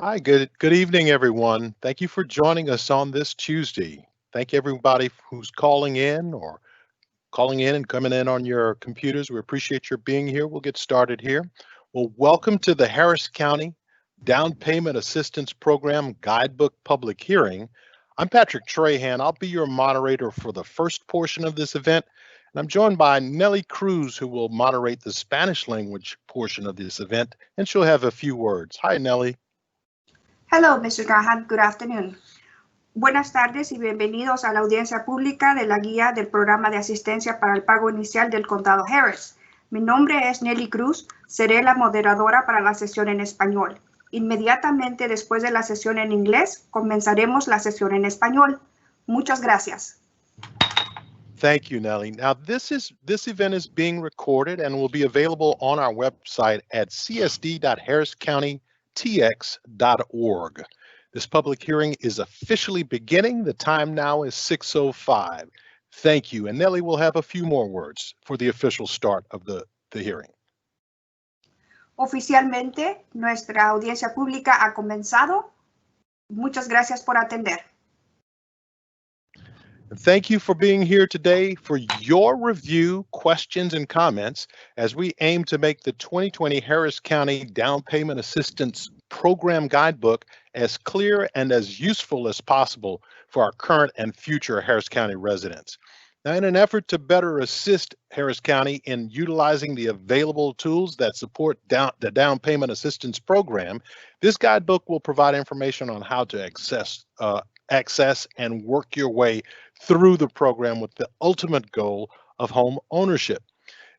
Hi, good evening, everyone. Thank you for joining us on this Tuesday. Thank everybody who's calling in and coming in on your computers. We appreciate your being here. We'll get started here. Well, welcome to the Harris County Down Payment Assistance Program Guidebook Public Hearing. I'm Patrick Trahan. I'll be your moderator for the first portion of this event. And I'm joined by Nellie Cruz, who will moderate the Spanish language portion of this event, and she'll have a few words. Hi, Nellie. Hello, Mr. Trahan. Good afternoon. Buenas tardes y bienvenidos a la audiencia pública de la guía del programa de asistencia para el pago inicial del condado Harris. Mi nombre es Nelly Cruz. Seré la moderadora para la sesión en español. Inmediatamente después de la sesión en inglés, comenzaremos la sesión en español. Muchas gracias. Thank you, Nellie. Now, this event is being recorded and will be available on our website at csd.harriscountystx.org. This public hearing is officially beginning. The time now is 6:05. Thank you. And Nellie will have a few more words for the official start of the hearing. Oficialmente, nuestra audiencia pública ha comenzado. Muchas gracias por atender. Thank you for being here today for your review, questions, and comments as we aim to make the 2020 Harris County Down Payment Assistance Program Guidebook as clear and as useful as possible for our current and future Harris County residents. Now, in an effort to better assist Harris County in utilizing the available tools that support the Down Payment Assistance Program, this guidebook will provide information on how to access and work your way through the program with the ultimate goal of home ownership.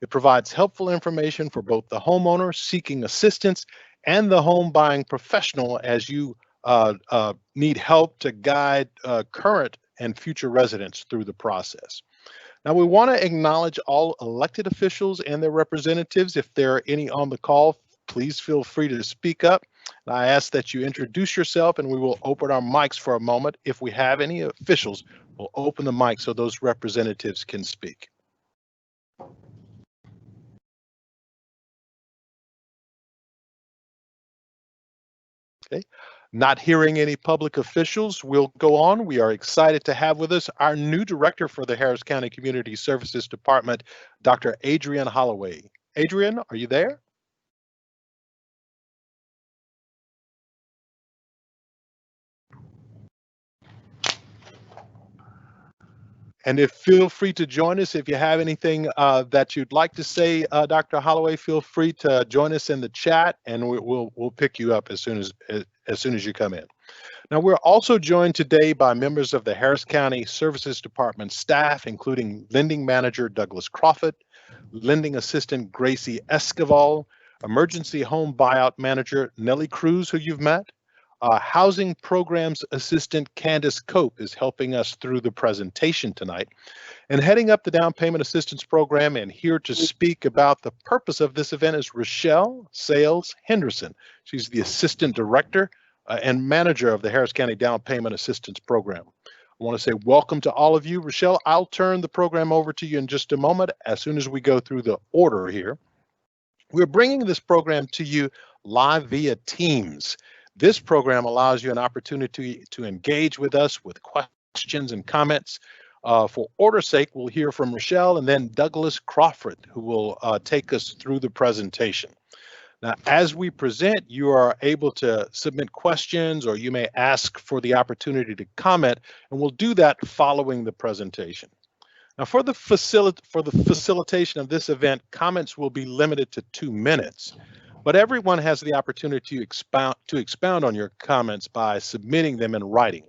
It provides helpful information for both the homeowner seeking assistance and the home buying professional as you need help to guide current and future residents through the process. Now, we want to acknowledge all elected officials and their representatives. If there are any on the call, please feel free to speak up. I ask that you introduce yourself, and we will open our mics for a moment. If we have any officials, we'll open the mic so those representatives can speak. Okay. Not hearing any public officials, we'll go on. We are excited to have with us our new director for the Harris County Community Services Department, Dr. Adrian Holloway. Adrian, are you there? And feel free to join us if you have anything that you'd like to say, Dr. Holloway. Feel free to join us in the chat, and we'll pick you up as soon as you come in. Now, we're also joined today by members of the Harris County Services Department staff, including Lending Manager Douglas Crawford, Lending Assistant Gracie Esquivel, Emergency Home Buyout Manager Nellie Cruz, who you've met. Housing Programs Assistant Candace Cope is helping us through the presentation tonight. And heading up the Down Payment Assistance Program and here to speak about the purpose of this event is Rachelle Sales Henderson. She's the Assistant Director and Manager of the Harris County Down Payment Assistance Program. I want to say welcome to all of you. Rachelle, I'll turn the program over to you in just a moment as soon as we go through the order here. We're bringing this program to you live via Teams. This program allows you an opportunity to engage with us with questions and comments. For order's sake, we'll hear from Rachelle and then Douglas Crawford, who will take us through the presentation. Now, as we present, you are able to submit questions or you may ask for the opportunity to comment, and we'll do that following the presentation. Now, for the facilitation of this event, comments will be limited to 2 minutes. But everyone has the opportunity to expound on your comments by submitting them in writing.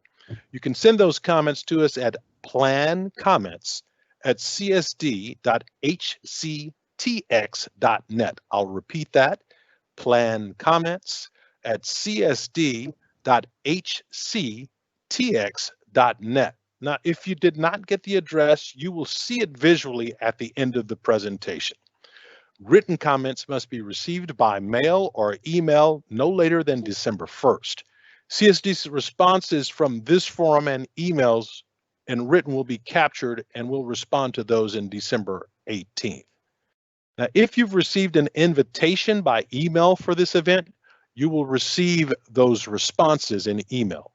You can send those comments to us at plancomments@csd.hctx.net. I'll repeat that, plancomments@csd.hctx.net. Now, if you did not get the address, you will see it visually at the end of the presentation. Written comments must be received by mail or email no later than December 1st. CSD's responses from this forum and emails and written will be captured and we'll respond to those in December 18th. Now, if you've received an invitation by email for this event, you will receive those responses in email.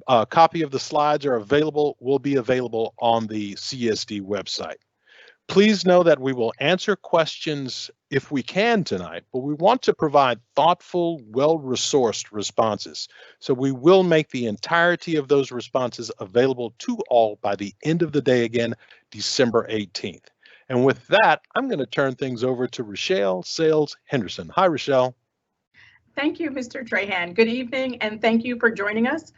A copy of the slides will be available on the CSD website. Please know that we will answer questions if we can tonight, but we want to provide thoughtful, well-resourced responses. So we will make the entirety of those responses available to all by the end of the day, again, December 18th. And with that, I'm going to turn things over to Rachelle Sales Henderson. Hi, Rachelle. Thank you, Mr. Trahan. Good evening, and thank you for joining us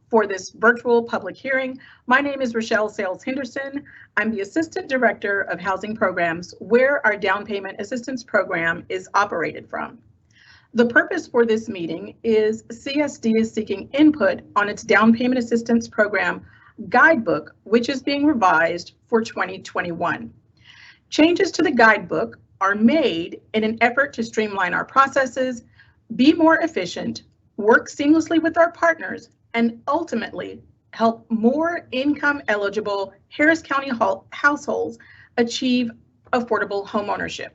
for this virtual public hearing. My name is Rachelle Sales Henderson. I'm the Assistant Director of Housing Programs, where our down payment assistance program is operated from. The purpose for this meeting is CSD is seeking input on its down payment assistance program Guidebook, which is being revised for 2021. Changes to the Guidebook are made in an effort to streamline our processes, be more efficient, work seamlessly with our partners, and ultimately help more income eligible Harris County households achieve affordable homeownership.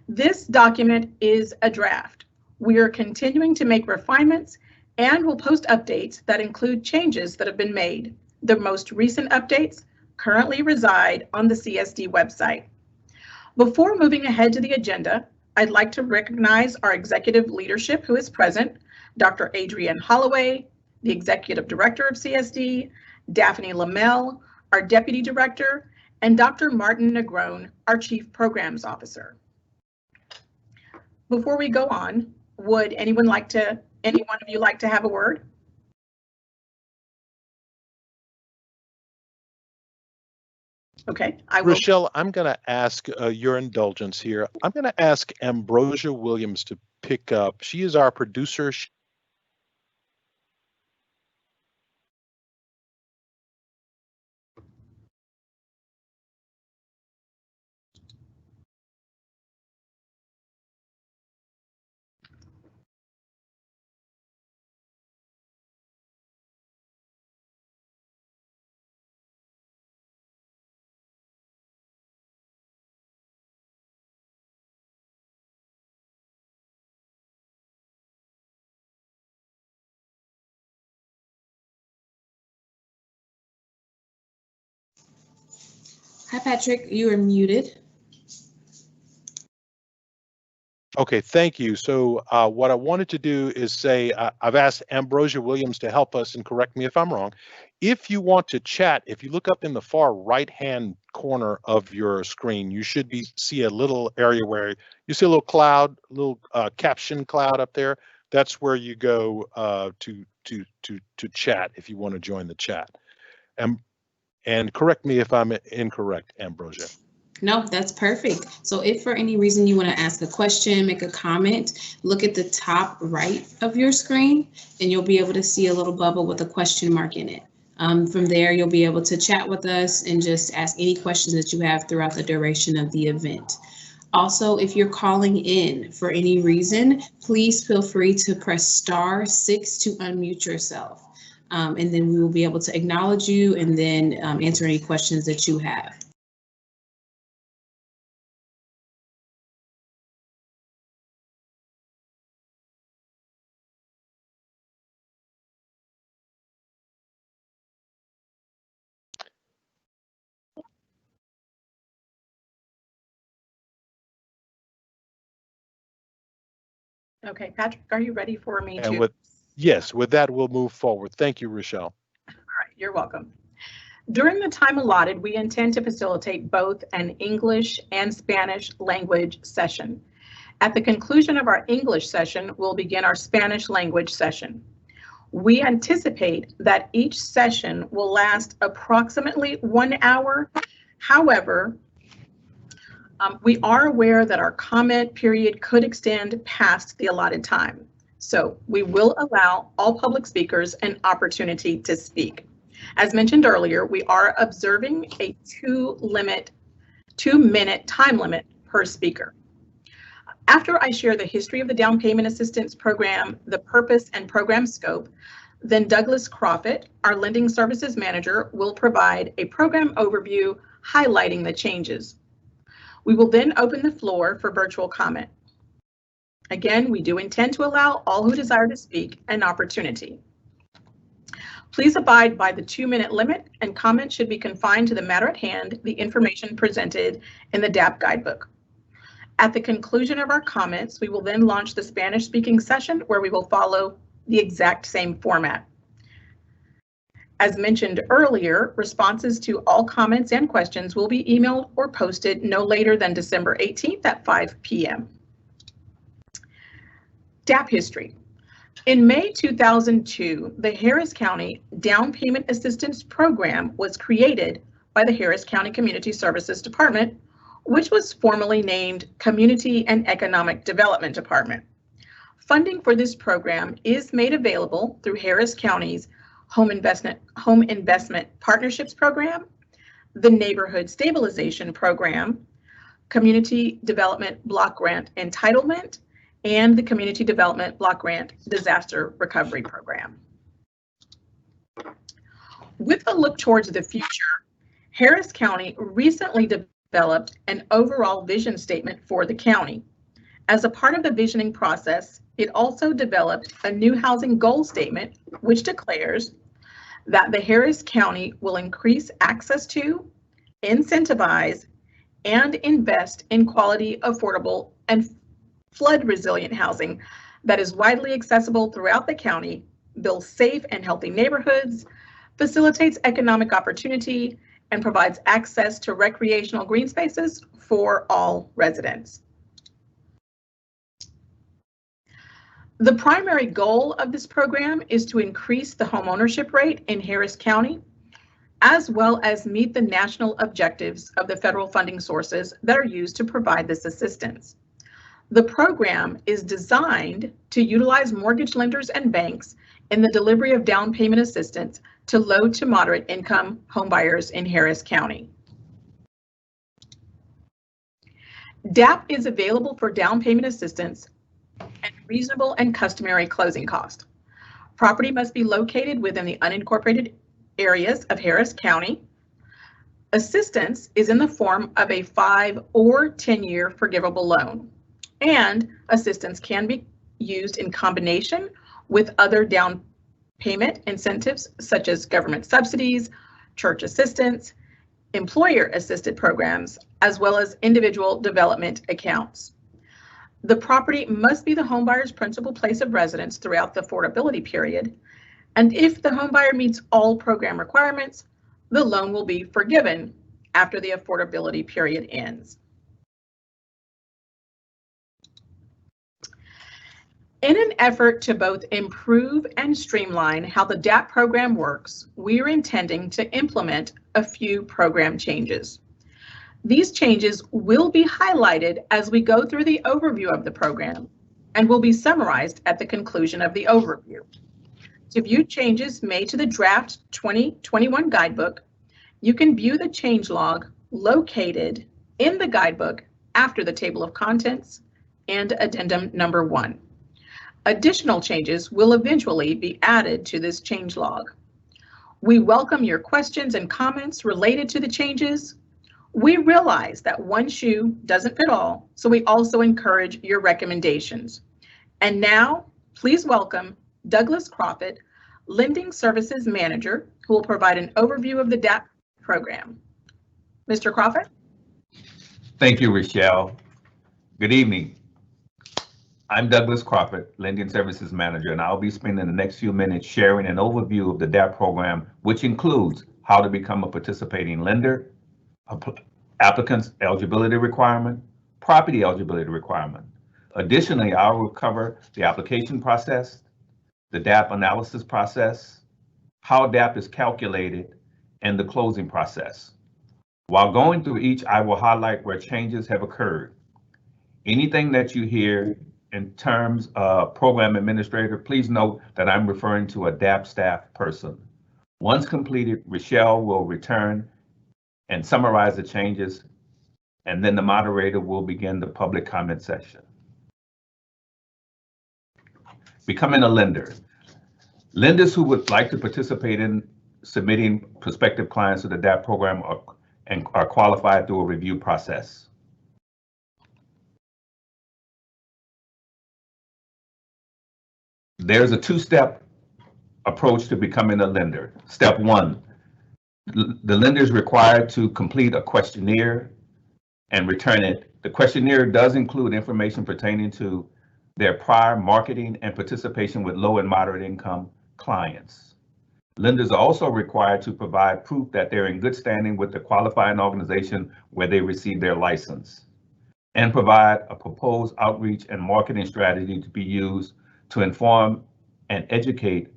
This document is a draft. We are continuing to make refinements and will post updates that include changes that have been made. The most recent updates currently reside on the CSD website. Before moving ahead to the agenda, I'd like to recognize our executive leadership who is present, Dr. Adrienne Holloway, the Executive Director of CSD, Daphne Lamel, our Deputy Director, and Dr. Martin Negrone, our Chief Programs Officer. Before we go on, would any one of you like to have a word? Okay, I will. Rachelle, I'm going to ask your indulgence here. I'm going to ask Ambrosia Williams to pick up. She is our producer. Hi, Patrick, you are muted. Okay, thank you. So what I wanted to do is say, I've asked Ambrosia Williams to help us and correct me if I'm wrong. If you want to chat, if you look up in the far right-hand corner of your screen, you should see a little area where you see a little cloud, a little caption cloud up there. That's where you go to chat if you want to join the chat. And correct me if I'm incorrect, Ambrosia. No, that's perfect. So if for any reason you want to ask a question, make a comment, look at the top right of your screen and you'll be able to see a little bubble with a question mark in it. From there, you'll be able to chat with us and just ask any questions that you have throughout the duration of the event. Also, if you're calling in for any reason, please feel free to press *6 to unmute yourself. And then we will be able to acknowledge you and then answer any questions that you have. Okay, Patrick, are you ready for me And to? Yes, with that, we'll move forward. Thank you, Rachelle. All right, you're welcome. During the time allotted, we intend to facilitate both an English and Spanish language session. At the conclusion of our English session, we'll begin our Spanish language session. We anticipate that each session will last approximately 1 hour. However, we are aware that our comment period could extend past the allotted time. So we will allow all public speakers an opportunity to speak. As mentioned earlier, we are observing a 2-minute time limit per speaker. After I share the history of the Down Payment Assistance Program, the purpose and program scope, then Douglas Crawford, our Lending Services Manager, will provide a program overview highlighting the changes. We will then open the floor for virtual comment. Again, we do intend to allow all who desire to speak an opportunity. Please abide by the 2-minute limit, and comments should be confined to the matter at hand, the information presented in the DAP Guidebook. At the conclusion of our comments, we will then launch the Spanish-speaking session where we will follow the exact same format. As mentioned earlier, responses to all comments and questions will be emailed or posted no later than December 18th at 5 p.m. DAP history. In May 2002, the Harris County Down Payment Assistance Program was created by the Harris County Community Services Department, which was formerly named Community and Economic Development Department. Funding for this program is made available through Harris County's Home Investment Partnerships Program, the Neighborhood Stabilization Program, Community Development Block Grant Entitlement, and the Community Development Block Grant Disaster Recovery Program. With a look towards the future, Harris County recently developed an overall vision statement for the county. As a part of the visioning process, it also developed a new housing goal statement, which declares that the Harris County will increase access to, incentivize, and invest in quality, affordable, and flood resilient housing that is widely accessible throughout the county, builds safe and healthy neighborhoods, facilitates economic opportunity, and provides access to recreational green spaces for all residents. The primary goal of this program is to increase the homeownership rate in Harris County, as well as meet the national objectives of the federal funding sources that are used to provide this assistance. The program is designed to utilize mortgage lenders and banks in the delivery of down payment assistance to low to moderate income homebuyers in Harris County. DAP is available for down payment assistance and reasonable and customary closing cost. Property must be located within the unincorporated areas of Harris County. Assistance is in the form of a 5 or 10-year forgivable loan, and assistance can be used in combination with other down payment incentives such as government subsidies, church assistance, employer-assisted programs, as well as individual development accounts. The property must be the homebuyer's principal place of residence throughout the affordability period, and if the homebuyer meets all program requirements, the loan will be forgiven after the affordability period ends. In an effort to both improve and streamline how the DAP program works, we are intending to implement a few program changes. These changes will be highlighted as we go through the overview of the program and will be summarized at the conclusion of the overview. To view changes made to the draft 2021 guidebook, you can view the changelog located in the guidebook after the table of contents and addendum number 1. Additional changes will eventually be added to this changelog. We welcome your questions and comments related to the changes. We realize that one shoe doesn't fit all, so we also encourage your recommendations. And now, please welcome Douglas Crawford, Lending Services Manager, who will provide an overview of the DAP program. Mr. Crawford? Thank you, Rachelle. Good evening. I'm Douglas Crawford, Lending Services Manager, and I'll be spending the next few minutes sharing an overview of the DAP program, which includes how to become a participating lender, applicant's eligibility requirement, property eligibility requirement. Additionally, I will cover the application process, the DAP analysis process, how DAP is calculated, and the closing process. While going through each, I will highlight where changes have occurred. Anything that you hear in terms of program administrator, please note that I'm referring to a DAP staff person. Once completed, Rachelle will return and summarize the changes, and then the moderator will begin the public comment session. Becoming a lender. Lenders who would like to participate in submitting prospective clients to the DAP program are qualified through a review process. There's a two-step approach to becoming a lender. Step one, the lender is required to complete a questionnaire and return it. The questionnaire does include information pertaining to their prior marketing and participation with low and moderate income clients. Lenders are also required to provide proof that they're in good standing with the qualifying organization where they received their license, and provide a proposed outreach and marketing strategy to be used to inform and educate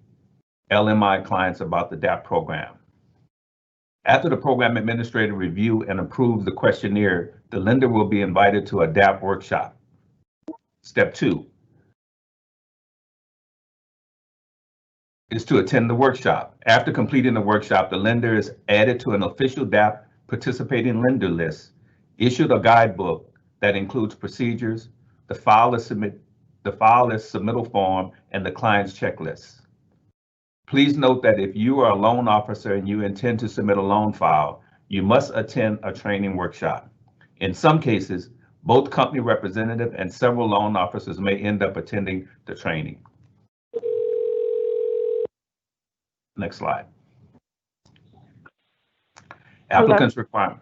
LMI clients about the DAP program. After the program administrator review and approves the questionnaire, the lender will be invited to a DAP workshop. Step two is to attend the workshop. After completing the workshop, the lender is added to an official DAP participating lender list, issued a guidebook that includes procedures, the file is submittal form, and the client's checklist. Please note that if you are a loan officer and you intend to submit a loan file, you must attend a training workshop. In some cases, both company representative and several loan officers may end up attending the training. Next slide. Applicant's requirement.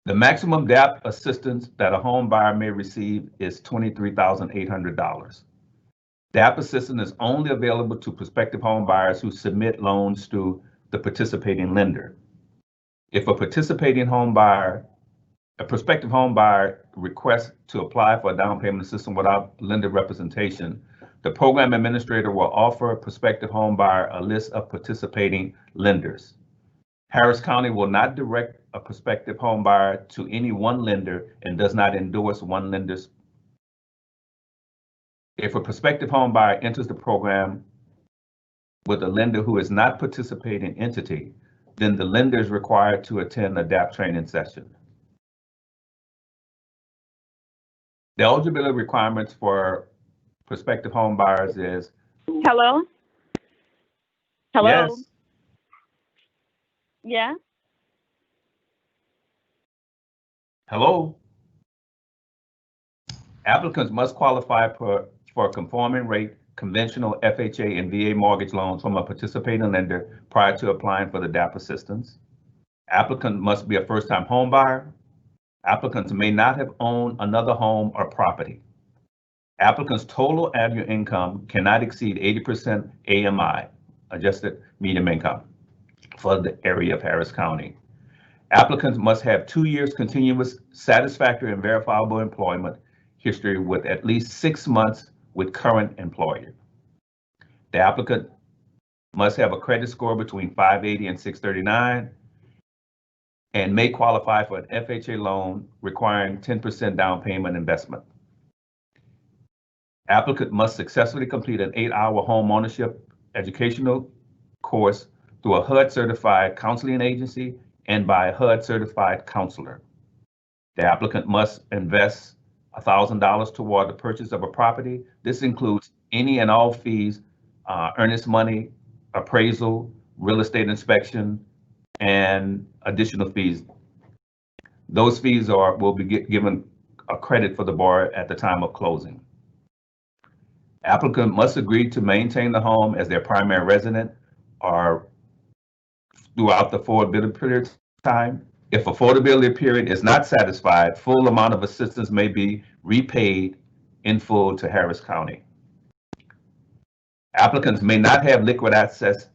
The maximum DAP assistance that a home buyer may receive is $23,800. DAP assistance is only available to prospective home buyers who submit loans to the participating lender. If a prospective home buyer requests to apply for a down payment assistance without lender representation, the program administrator will offer a prospective home buyer a list of participating lenders. Harris County will not direct a prospective home buyer to any one lender and does not endorse one lender's. If a prospective home buyer enters the program with a lender who is not participating entity, then the lender is required to attend a DAP training session. The eligibility requirements for prospective home buyers is. Hello? Hello? Yes. Yeah? Hello? Applicants must qualify for a conforming rate, conventional FHA and VA mortgage loans from a participating lender prior to applying for the DAP assistance. Applicant must be a first-time home buyer. Applicants may not have owned another home or property. Applicants' total annual income cannot exceed 80% AMI, adjusted median income, for the area of Harris County. Applicants must have 2 years continuous satisfactory and verifiable employment history with at least 6 months with current employer. The applicant must have a credit score between 580 and 639 and may qualify for an FHA loan requiring 10% down payment investment. Applicant must successfully complete an 8-hour home ownership educational course through a HUD certified counseling agency and by a HUD certified counselor. The applicant must invest $1,000 toward the purchase of a property. This includes any and all fees, earnest money, appraisal, real estate inspection, and additional fees. Those fees will be given a credit for the borrower at the time of closing. Applicant must agree to maintain the home as their primary resident or throughout the affordability period time. If affordability period is not satisfied, full amount of assistance may be repaid in full to Harris County. Applicants may not have liquid assets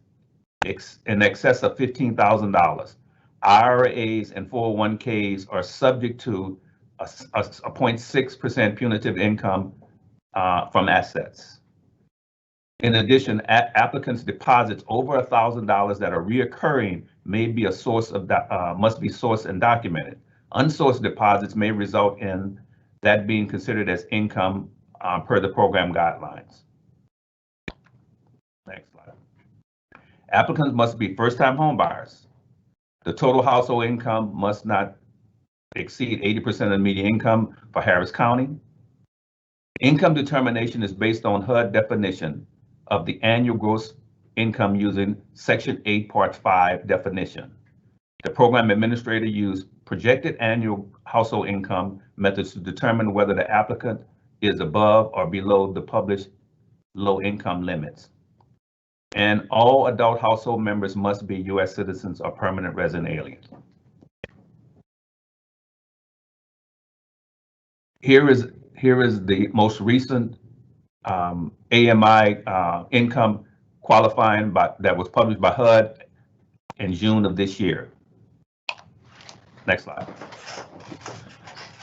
in excess of $15,000. IRAs and 401ks are subject to a 0.6% punitive income from assets. In addition, applicants' deposits over $1,000 that are reoccurring may be a source of must be sourced and documented. Unsourced deposits may result in that being considered as income per the program guidelines. Next slide. Applicants must be first-time home buyers. The total household income must not exceed 80% of the median income for Harris County. Income determination is based on HUD definition of the annual gross income using Section 8, Part 5 definition. The program administrator used projected annual household income methods to determine whether the applicant is above or below the published low income limits. And all adult household members must be U.S. citizens or permanent resident aliens. Here is the most recent AMI income qualifying that was published by HUD in June of this year. Next slide.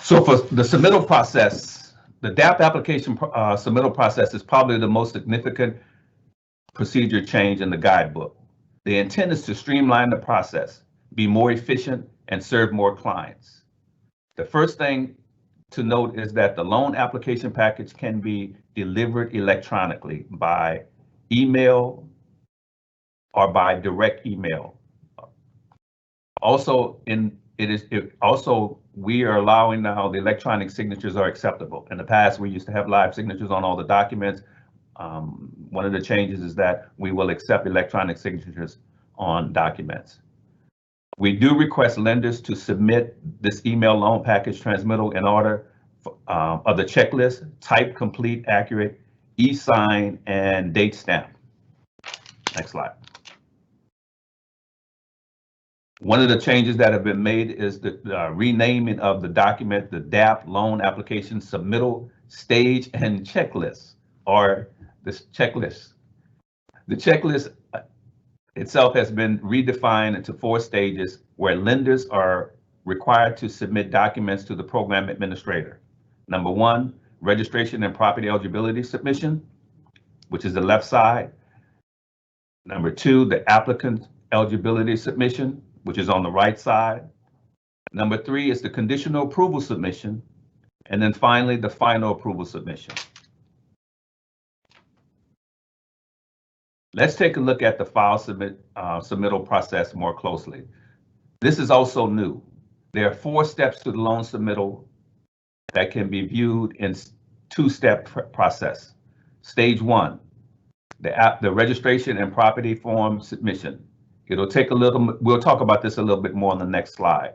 So for the submittal process, the DAP application submittal process is probably the most significant procedure change in the guidebook. The intent is to streamline the process, be more efficient, and serve more clients. The first thing to note is that the loan application package can be delivered electronically by email or by direct email. Also, we are allowing now the electronic signatures are acceptable. In the past, we used to have live signatures on all the documents. One of the changes is that we will accept electronic signatures on documents. We do request lenders to submit this email loan package transmittal in order of the checklist: type, complete, accurate, e-sign, and date stamp. Next slide. One of the changes that have been made is the renaming of the document, the DAP loan application submittal stage and checklist, or this checklist. The checklist itself has been redefined into 4 stages where lenders are required to submit documents to the program administrator. Number 1, registration and property eligibility submission, which is the left side. Number 2, the applicant eligibility submission, which is on the right side. Number 3 is the conditional approval submission. And then finally, the final approval submission. Let's take a look at the file submittal process more closely. This is also new. There are 4 steps to the loan submittal that can be viewed in 2-step process. Stage 1, the registration and property form submission. It'll take a little, we'll talk about this a little bit more on the next slide.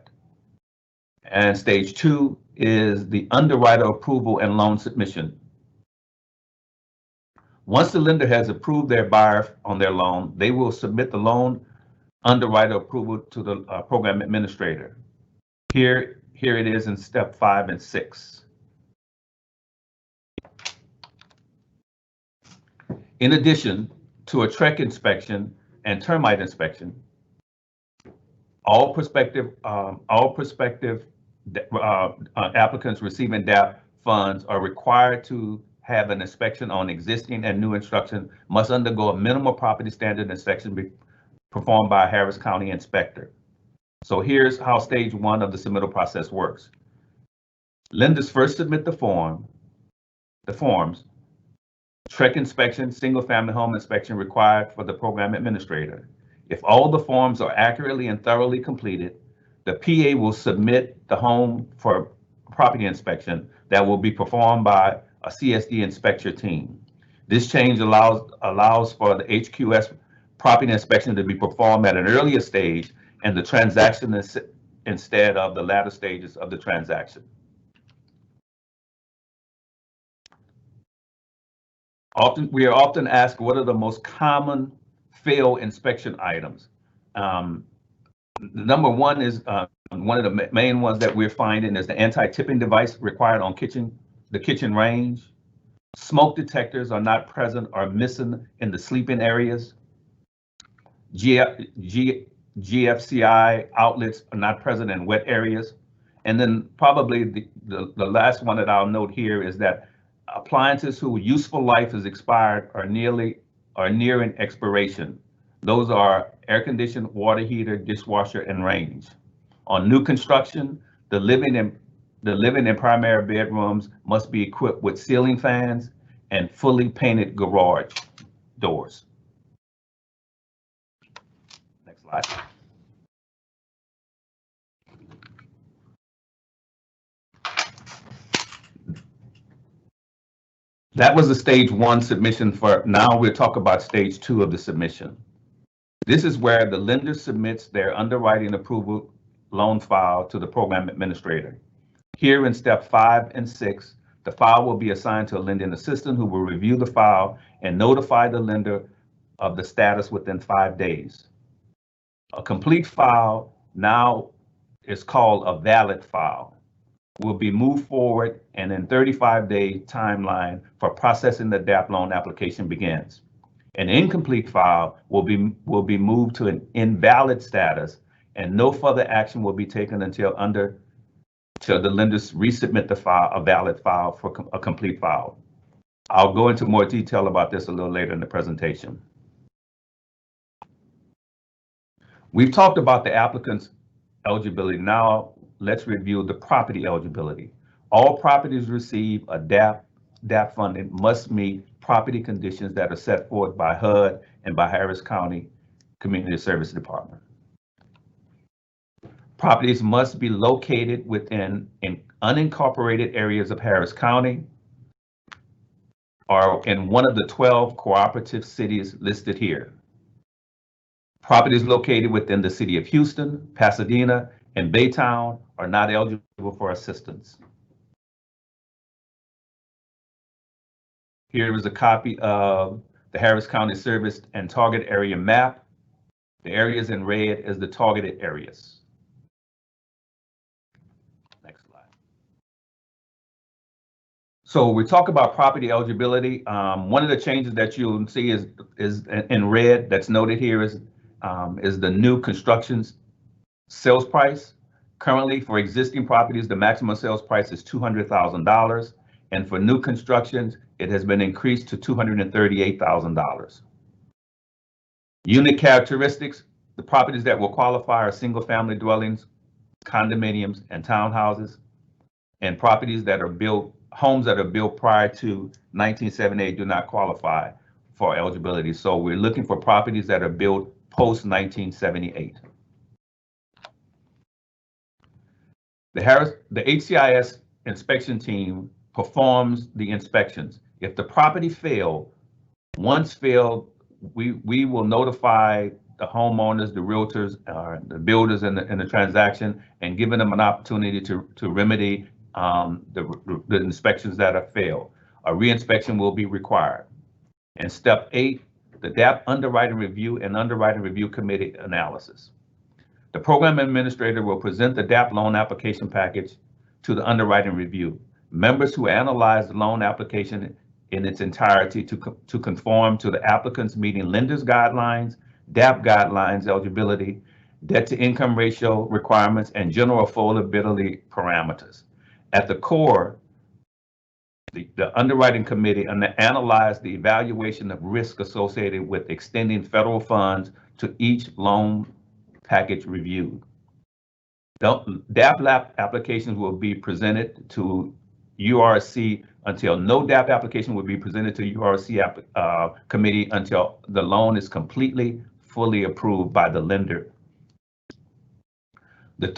And stage 2 is the underwriter approval and loan submission. Once the lender has approved their buyer on their loan, they will submit the loan underwriter approval to the program administrator. Here it is in step 5 and 6. In addition to a TREC inspection and termite inspection, all prospective applicants receiving DAP funds are required to have an inspection on existing and new construction, must undergo a minimal property standard inspection performed by a Harris County inspector. So here's how stage 1 of the submittal process works. Lenders first submit the forms, TREC inspection, single family home inspection required for the program administrator. If all the forms are accurately and thoroughly completed, the PA will submit the home for property inspection that will be performed by a CSD inspector team. This change allows for the HQS property inspection to be performed at an earlier stage and the transaction instead of the latter stages of the transaction. We are often asked what are the most common fail inspection items. Number 1 is one of the main ones that we're finding is the anti-tipping device required on the kitchen range. Smoke detectors are not present or missing in the sleeping areas. GFCI outlets are not present in wet areas. And then probably the last one that I'll note here is that appliances whose useful life is expired are nearing expiration. Those are air conditioned, water heater, dishwasher, and range. On new construction, the living and primary bedrooms must be equipped with ceiling fans and fully painted garage doors. Next slide. That was the stage 1 submission. For now, we'll talk about stage 2 of the submission. This is where the lender submits their underwriting approval loan file to the program administrator. Here in step 5 and 6, The file will be assigned to a lending assistant who will review the file and notify the lender of the status within 5 days. A complete file now is called a valid file. Will be moved forward, and in 35-day timeline for processing the DAP loan application begins. An incomplete file will be moved to an invalid status, and no further action will be taken until the lenders resubmit the file, a valid file, for a complete file. I'll go into more detail about this a little later in the presentation. We've talked about the applicant's eligibility. Now let's review the property eligibility. All properties receive a DAP funding must meet property conditions that are set forth by HUD and by Harris County Community Service Department. Properties must be located within unincorporated areas of Harris County or in one of the 12 cooperative cities listed here. Properties located within the city of Houston, Pasadena, and Baytown are not eligible for assistance. Here is a copy of the Harris County Service and Target Area Map. The areas in red is the targeted areas. Next slide. So we talk about property eligibility. One of the changes that you'll see is in red that's noted here is the new construction sales price. Currently, for existing properties, the maximum sales price is $200,000, and for new constructions, it has been increased to $238,000. Unit characteristics: the properties that will qualify are single-family dwellings, condominiums, and townhouses, and properties that are built, homes that are built prior to 1978 do not qualify for eligibility. So we're looking for properties that are built post 1978. The HCIS inspection team performs the inspections. If the property failed, once failed, we will notify the homeowners, the realtors, the builders in the transaction, and giving them an opportunity to remedy the inspections that have failed. A reinspection will be required. And step 8, the DAP Underwriting Review and Underwriting Review Committee analysis. The program administrator will present the DAP loan application package to the underwriting review. Members who analyze the loan application in its entirety to conform to the applicant's meeting lenders guidelines, DAP guidelines, eligibility, debt to income ratio requirements, and general affordability parameters. At the core, the underwriting committee analyzed the evaluation of risk associated with extending federal funds to each loan package reviewed. DAP applications will be presented to URC until no DAP application will be presented to URC committee until the loan is fully approved by the lender. The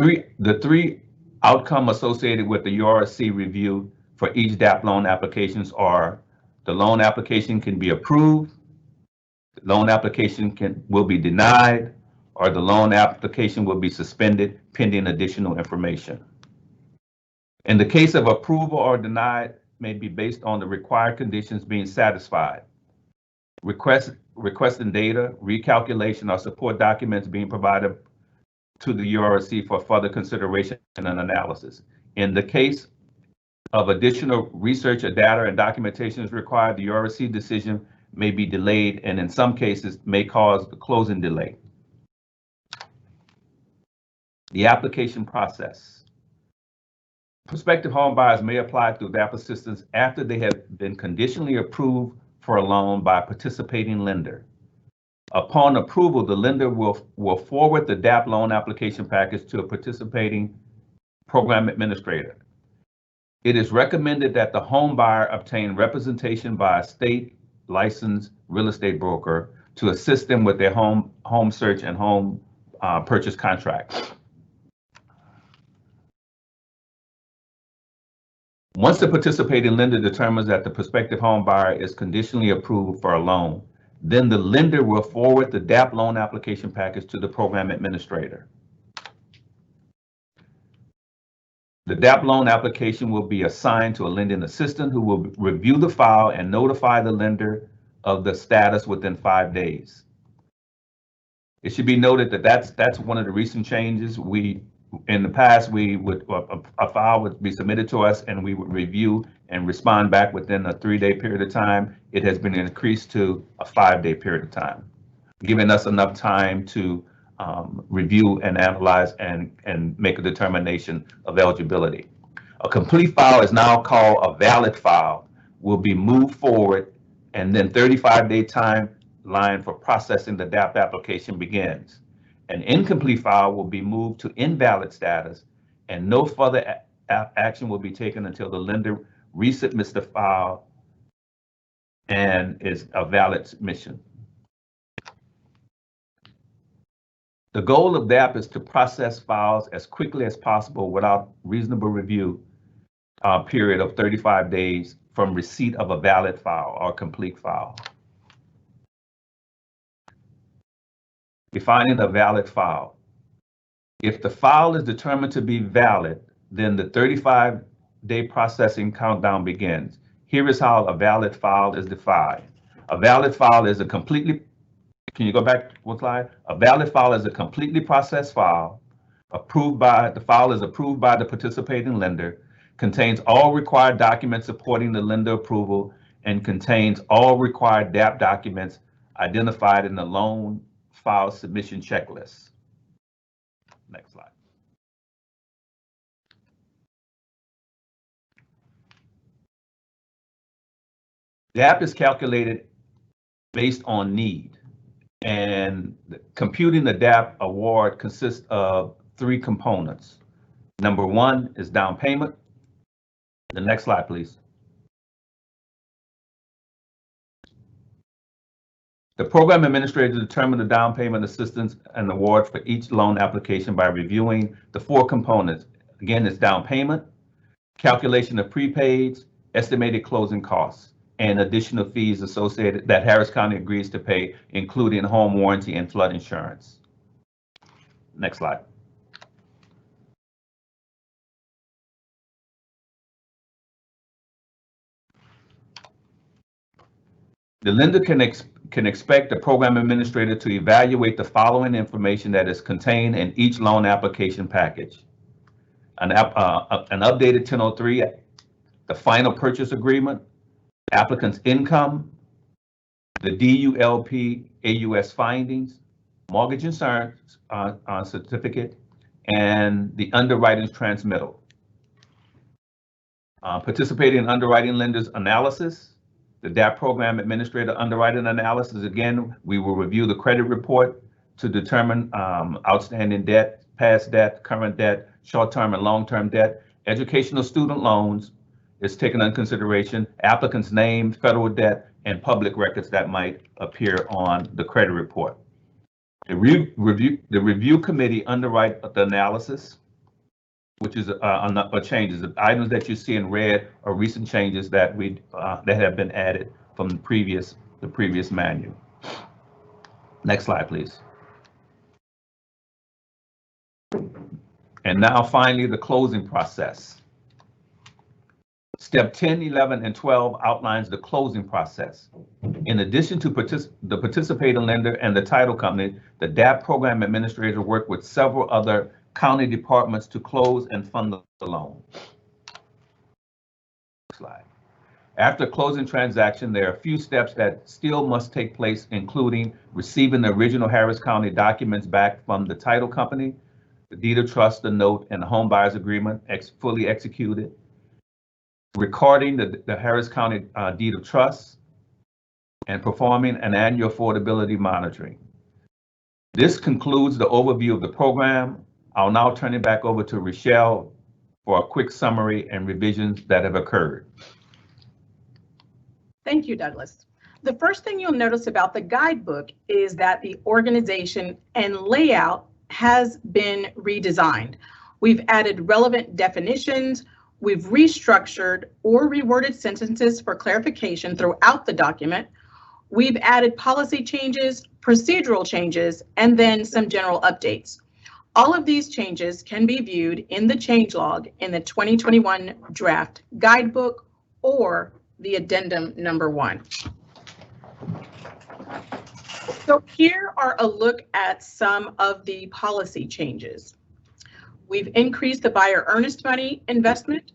three outcome associated with the URC review for each DAP loan applications are: the loan application can be approved, the loan application will be denied, or the loan application will be suspended pending additional information. In the case of approval or denied, may be based on the required conditions being satisfied. Requesting data, recalculation, or support documents being provided to the URC for further consideration and analysis. In the case of additional research or data and documentation is required, the URC decision may be delayed, and in some cases may cause the closing delay. The application process. Prospective home buyers may apply through DAP assistance after they have been conditionally approved for a loan by a participating lender. Upon approval, the lender will forward the DAP loan application package to a participating program administrator. It is recommended that the home buyer obtain representation by a state licensed real estate broker to assist them with their home search and home purchase contract. Once the participating lender determines that the prospective home buyer is conditionally approved for a loan, then the lender will forward the DAP loan application package to the program administrator. The DAP loan application will be assigned to a lending assistant who will review the file and notify the lender of the status within 5 days. It should be noted that that's one of the recent changes. In the past, a file would be submitted to us and we would review and respond back within a 3-day period of time. It has been increased to a 5-day period of time, giving us enough time to review and analyze and make a determination of eligibility. A complete file is now called a valid file, will be moved forward, and then 35-day timeline for processing the DAP application begins. An incomplete file will be moved to invalid status, and no further action will be taken until the lender resubmits the file and is a valid submission. The goal of DAP is to process files as quickly as possible without reasonable review period of 35 days from receipt of a valid file or complete file. Defining a valid file. If the file is determined to be valid, then the 35-day processing countdown begins. Here is how a valid file is defined. A valid file is a completely Can you go back one slide? A valid file is a completely processed file. The file is approved by the participating lender, contains all required documents supporting the lender approval, and contains all required DAP documents identified in the loan file submission checklist. Next slide. DAP is calculated based on need. And computing the DAP award consists of 3 components. Number 1 is down payment. The next slide, please. The program administrator determines the down payment assistance and award for each loan application by reviewing the 4 components. Again, it's down payment, calculation of prepaids, estimated closing costs, and additional fees associated that Harris County agrees to pay, including home warranty and flood insurance. Next slide. The lender can expect the program administrator to evaluate the following information that is contained in each loan application package. An updated 1003, the final purchase agreement, applicant's income, the DULP AUS findings, mortgage insurance certificate, and the underwriting transmittal. Participating in underwriting lenders analysis, the DAP program administrator underwriting analysis. Again, we will review the credit report to determine outstanding debt, past debt, current debt, short-term and long-term debt. Educational student loans is taken into consideration, applicant's name, federal debt, and public records that might appear on the credit report. The review committee underwrite the analysis, which is changes. The items that you see in red are recent changes that that have been added from the previous manual. Next slide, please. And now finally, the closing process. Step 10, 11, and 12 outlines the closing process. In addition to the participating lender and the title company, the DAP program administrator work with several other county departments to close and fund the loan. Slide. After closing transaction, there are a few steps that still must take place, including receiving the original Harris County documents back from the title company, the deed of trust, the note, and the home buyer's agreement fully executed, recording the Harris County deed of trust, and performing an annual affordability monitoring. This concludes the overview of the program. I'll now turn it back over to Rachelle for a quick summary and revisions that have occurred. Thank you, Douglas. The first thing you'll notice about the guidebook is that the organization and layout has been redesigned. We've added relevant definitions, we've restructured or reworded sentences for clarification throughout the document. We've added policy changes, procedural changes, and then some general updates. All of these changes can be viewed in the changelog in the 2021 draft guidebook or the addendum number 1. So here are a look at some of the policy changes. We've increased the buyer earnest money investment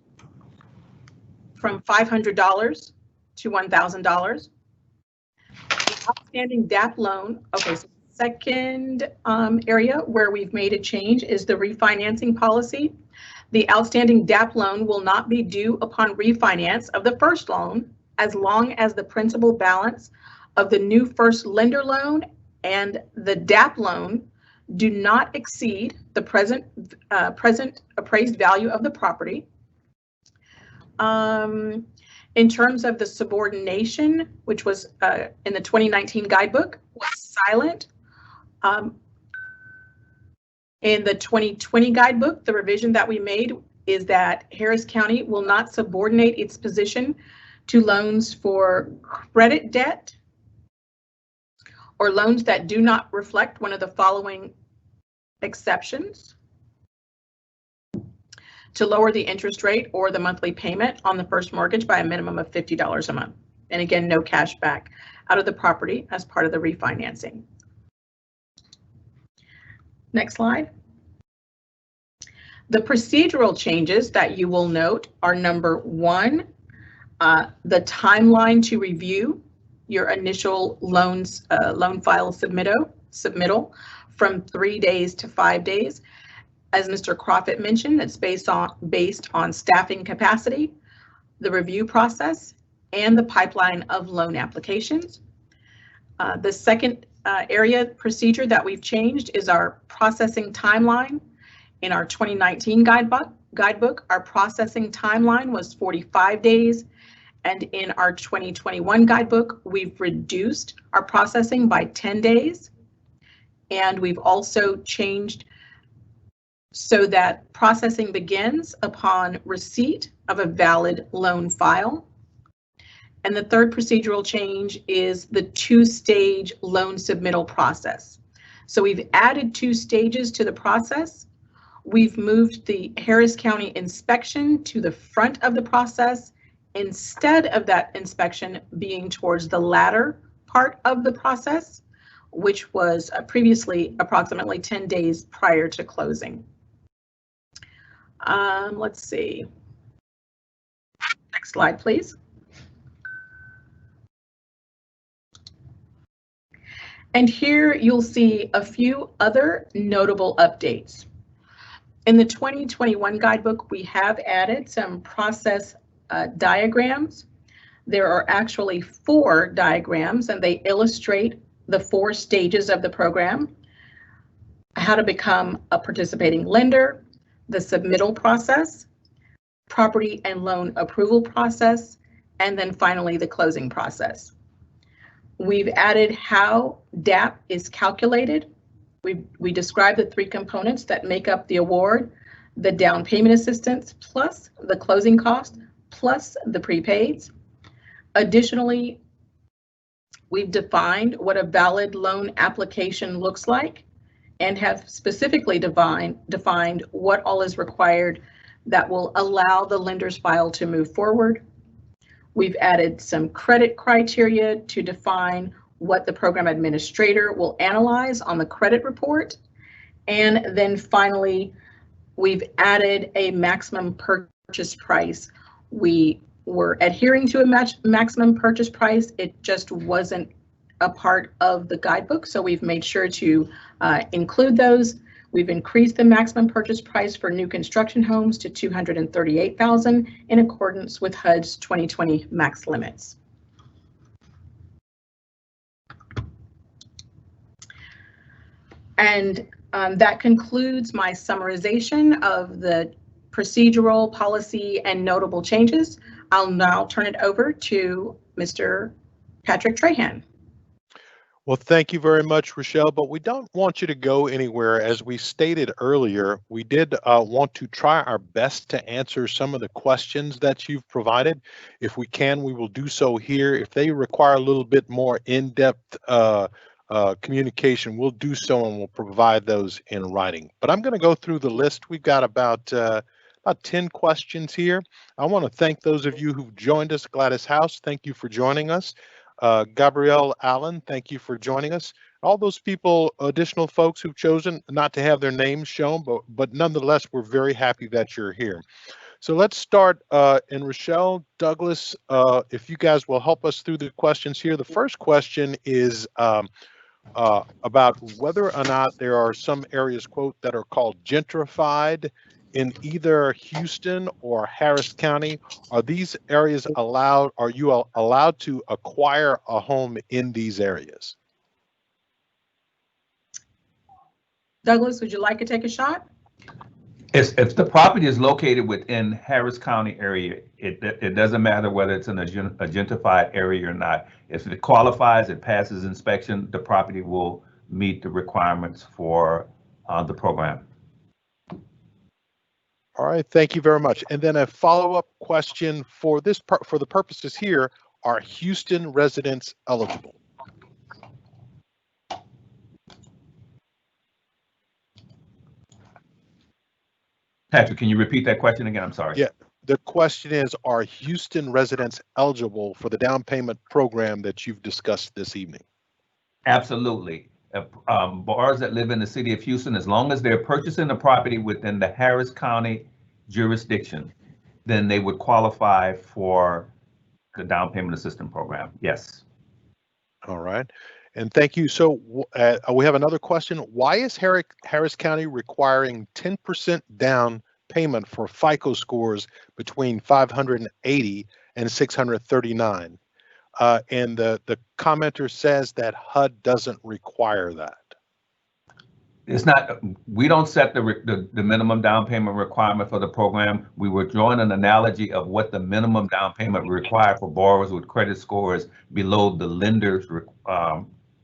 from $500 to $1,000. The outstanding DAP loan, okay, so second area where we've made a change is the refinancing policy. The outstanding DAP loan will not be due upon refinance of the first loan as long as the principal balance of the new first lender loan and the DAP loan do not exceed the present appraised value of the property. In terms of the subordination, which was in the 2019 guidebook, was silent. In the 2020 guidebook, the revision that we made is that Harris County will not subordinate its position to loans for credit debt or loans that do not reflect one of the following exceptions: to lower the interest rate or the monthly payment on the first mortgage by a minimum of $50 a month. And again, no cash back out of the property as part of the refinancing. Next slide. The procedural changes that you will note are number 1, the timeline to review your initial loan file submittal from 3 days to 5 days. As Mr. Crawford mentioned, it's based on staffing capacity, the review process, and the pipeline of loan applications. The second area procedure that we've changed is our processing timeline. In our 2019 guidebook, our processing timeline was 45 days, and in our 2021 guidebook, we've reduced our processing by 10 days. And we've also changed so that processing begins upon receipt of a valid loan file. And the third procedural change is the 2-stage loan submittal process. So we've added 2 stages to the process. We've moved the Harris County inspection to the front of the process instead of that inspection being towards the latter part of the process, which was previously approximately 10 days prior to closing. Let's see. Next slide, please. And here you'll see a few other notable updates. In the 2021 guidebook, we have added some process diagrams. There are actually 4 diagrams, and they illustrate the 4 stages of the program: how to become a participating lender, the submittal process, property and loan approval process, and then finally the closing process. We've added how DAP is calculated. We describe the 3 components that make up the award: the down payment assistance, plus the closing cost, plus the prepaids. Additionally, we've defined what a valid loan application looks like and have specifically defined what all is required that will allow the lender's file to move forward. We've added some credit criteria to define what the program administrator will analyze on the credit report. And then finally, we've added a maximum purchase price. We were adhering to a maximum purchase price. It just wasn't a part of the guidebook, so we've made sure to include those. We've increased the maximum purchase price for new construction homes to $238,000 in accordance with HUD's 2020 max limits. And that concludes my summarization of the procedural, policy, and notable changes. I'll now turn it over to Mr. Patrick Trahan. Well, thank you very much, Rachelle, but we don't want you to go anywhere. As we stated earlier, we did want to try our best to answer some of the questions that you've provided. If we can, we will do so here. If they require a little bit more in-depth communication, we'll do so and we'll provide those in writing. But I'm going to go through the list. We've got about 10 questions here. I want to thank those of you who've joined us. Gladys House, thank you for joining us. Gabrielle Allen, thank you for joining us. All those people, additional folks who've chosen not to have their names shown, but nonetheless, we're very happy that you're here. So let's start, and Rachelle, Douglas, if you guys will help us through the questions here. The first question is about whether or not there are some areas, quote, that are called gentrified in either Houston or Harris County. Are these areas allowed, are you allowed to acquire a home in these areas? Douglas, would you like to take a shot? If the property is located within Harris County area, it doesn't matter whether it's in a gentrified area or not. If it qualifies, it passes inspection, the property will meet the requirements for the program. All right, thank you very much. And then a follow-up question for this for the purposes here, are Houston residents eligible? Patrick, can you repeat that question again? I'm sorry. Yeah, the question is, are Houston residents eligible for the down payment program that you've discussed this evening? Absolutely. Borrowers that live in the city of Houston, as long as they're purchasing the property within the Harris County jurisdiction, then they would qualify for the down payment assistance program. Yes. All right. And thank you. So we have another question. Why is Harris County requiring 10% down payment for FICO scores between 580 and 639? And the commenter says that HUD doesn't require that. It's not, we don't set the minimum down payment requirement for the program. We were drawing an analogy of what the minimum down payment required for borrowers with credit scores below the lender's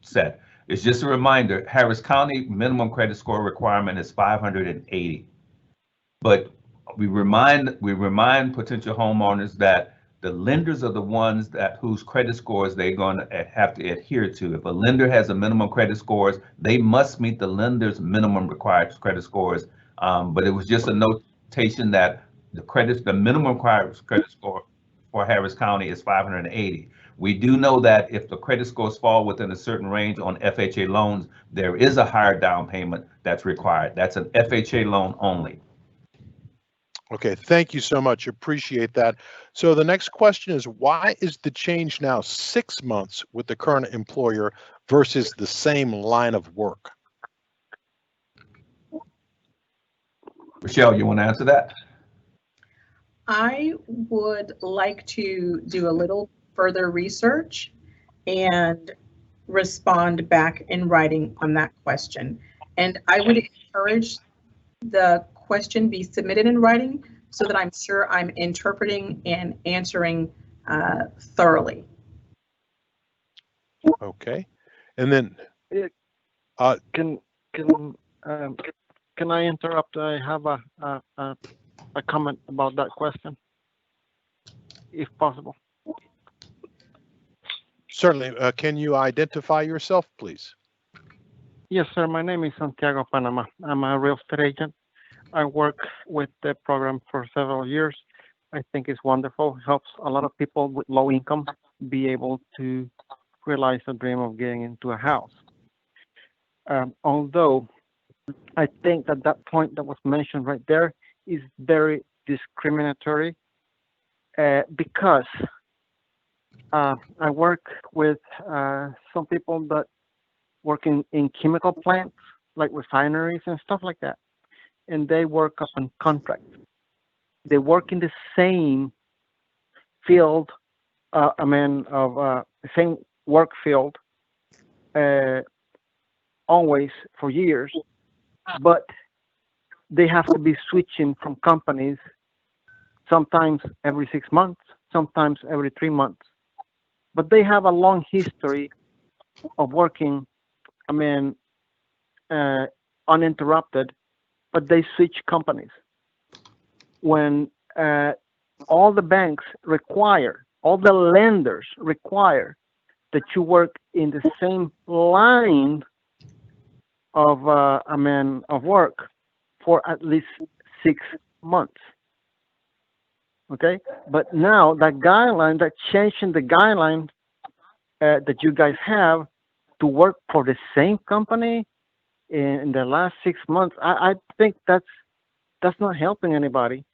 set. It's just a reminder, Harris County minimum credit score requirement is 580. But we remind potential homeowners that the lenders are the ones whose credit scores they're going to have to adhere to. If a lender has a minimum credit scores, they must meet the lender's minimum required credit scores. But it was just a notation that the minimum required credit score for Harris County is 580. We do know that if the credit scores fall within a certain range on FHA loans, there is a higher down payment that's required. That's an FHA loan only. Okay, thank you so much. Appreciate that. So the next question is, why is the change now 6 months with the current employer versus the same line of work? Rachelle, you want to answer that? I would like to do a little further research and respond back in writing on that question. And I would encourage the question be submitted in writing so that I'm sure I'm interpreting and answering thoroughly. Okay, and then can I interrupt? I have a comment about that question, if possible. Certainly. Can you identify yourself, please? Yes, sir. My name is Santiago Panama. I'm a real estate agent. I work with the program for several years. I think it's wonderful. It helps a lot of people with low income be able to realize the dream of getting into a house. Although I think that point that was mentioned right there is very discriminatory because I work with some people that work in chemical plants, like refineries and stuff like that. And they work up on contract. They work in the same field, same work field, always for years, but they have to be switching from companies sometimes every 6 months, sometimes every 3 months. But they have a long history of working, uninterrupted, but they switch companies. When all the banks require, all the lenders require that you work in the same line of of work for at least 6 months. Okay, but now that guideline, that changing the guideline that you guys have to work for the same company in the last 6 months, I think that's not helping anybody.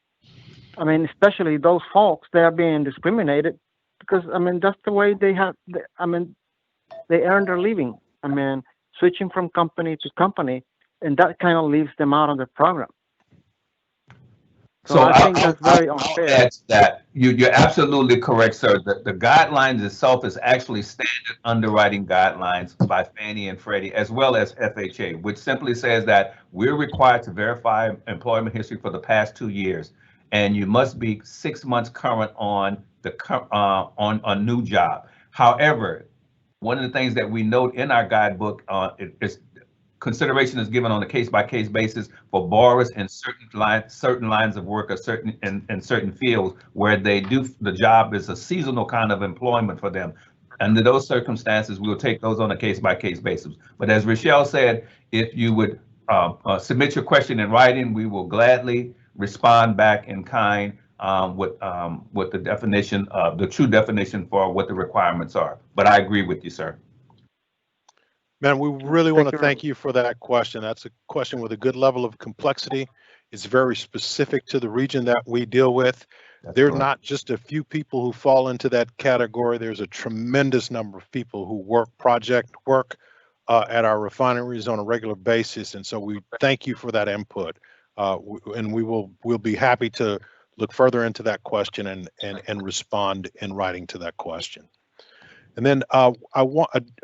I mean, especially those folks, they are being discriminated because, I mean, that's the way they have, I mean, they earn their living. I mean, switching from company to company, and that kind of leaves them out of the program. So I think that's very unfair. I'll add to that. You're absolutely correct, sir. The guidelines itself is actually standard underwriting guidelines by Fannie and Freddie, as well as FHA, which simply says that we're required to verify employment history for the past 2 years, and you must be 6 months current on on a new job. However, one of the things that we note in our guidebook is consideration is given on a case-by-case basis for borrowers in certain lines of work or certain fields where the job is a seasonal kind of employment for them. Under those circumstances, we'll take those on a case-by-case basis. But as Rachelle said, if you would submit your question in writing, we will gladly respond back in kind with the definition, the true definition for what the requirements are. But I agree with you, sir. Man, we really want to thank you for that question. That's a question with a good level of complexity. It's very specific to the region that we deal with. There are not just a few people who fall into that category. There's a tremendous number of people who work project work at our refineries on a regular basis. And so we thank you for that input. And we'll be happy to look further into that question and respond in writing to that question. And then I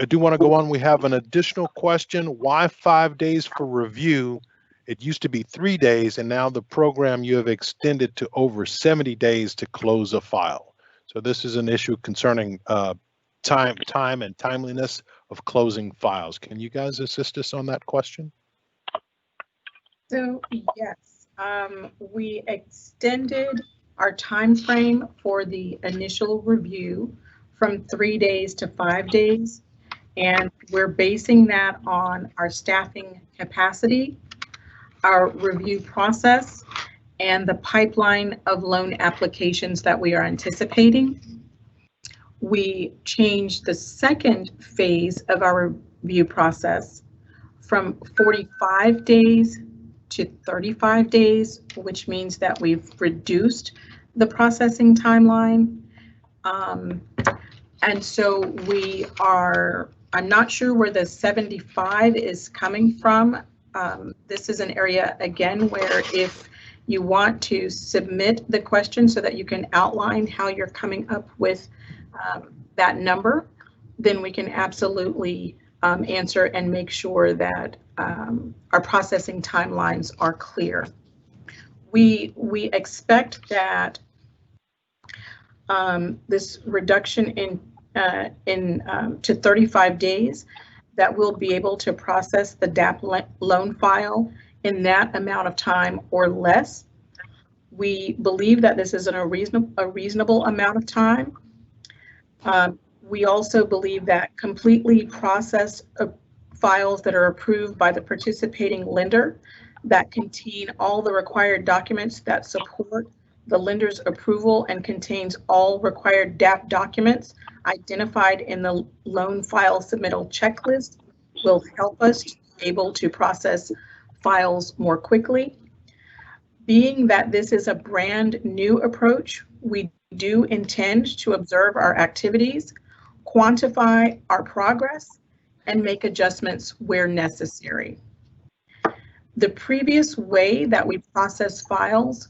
do want to go on. We have an additional question. Why 5 days for review? It used to be 3 days, and now the program you have extended to over 70 days to close a file. So this is an issue concerning time and timeliness of closing files. Can you guys assist us on that question? So yes, we extended our time frame for the initial review from 3 days to 5 days, and we're basing that on our staffing capacity, our review process, and the pipeline of loan applications that we are anticipating. We changed the second phase of our review process from 45 days to 35 days, which means that we've reduced the processing timeline. And so I'm not sure where the 75 is coming from. This is an area, again, where if you want to submit the question so that you can outline how you're coming up with that number, then we can absolutely answer and make sure that our processing timelines are clear. We expect that this reduction to 35 days, that we'll be able to process the DAP loan file in that amount of time or less. We believe that this is a reasonable amount of time. We also believe that completely processed files that are approved by the participating lender that contain all the required documents that support the lender's approval and contains all required DAP documents identified in the loan file submittal checklist will help us to be able to process files more quickly. Being that this is a brand new approach, we do intend to observe our activities, quantify our progress, and make adjustments where necessary. The previous way that we process files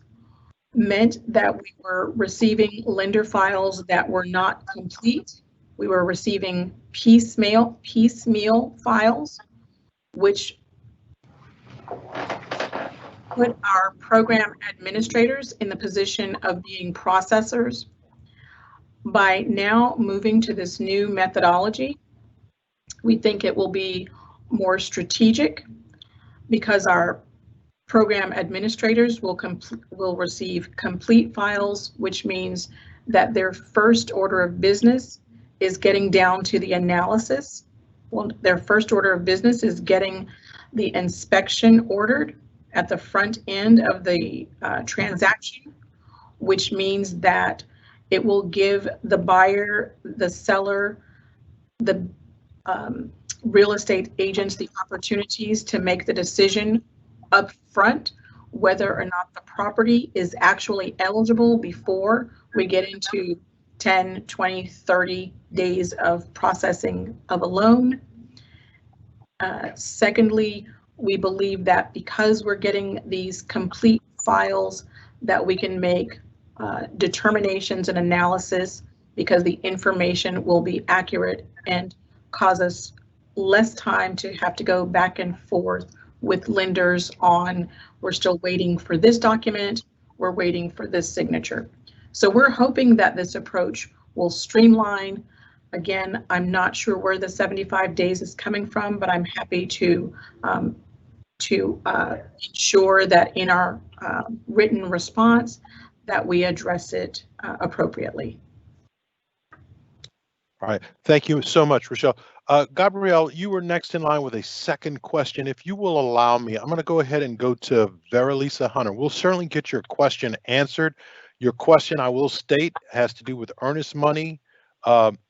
meant that we were receiving lender files that were not complete. We were receiving piecemeal files, which put our program administrators in the position of being processors. By now moving to this new methodology, we think it will be more strategic because our program administrators will receive complete files, which means that their first order of business is getting down to the analysis. Well, their first order of business is getting the inspection ordered at the front end of the transaction, which means that it will give the buyer, the seller, the real estate agents the opportunities to make the decision up front whether or not the property is actually eligible before we get into 10, 20, 30 days of processing of a loan. Secondly, we believe that because we're getting these complete files that we can make determinations and analysis because the information will be accurate and cause us less time to have to go back and forth with lenders on, we're still waiting for this document, we're waiting for this signature. So we're hoping that this approach will streamline. Again, I'm not sure where the 75 days is coming from, but I'm happy to ensure that in our written response that we address it appropriately. All right, thank you so much, Rachelle. Gabrielle, you were next in line with a second question. If you will allow me, I'm going to go ahead and go to Verilisa Hunter. We'll certainly get your question answered. Your question, I will state, has to do with earnest money.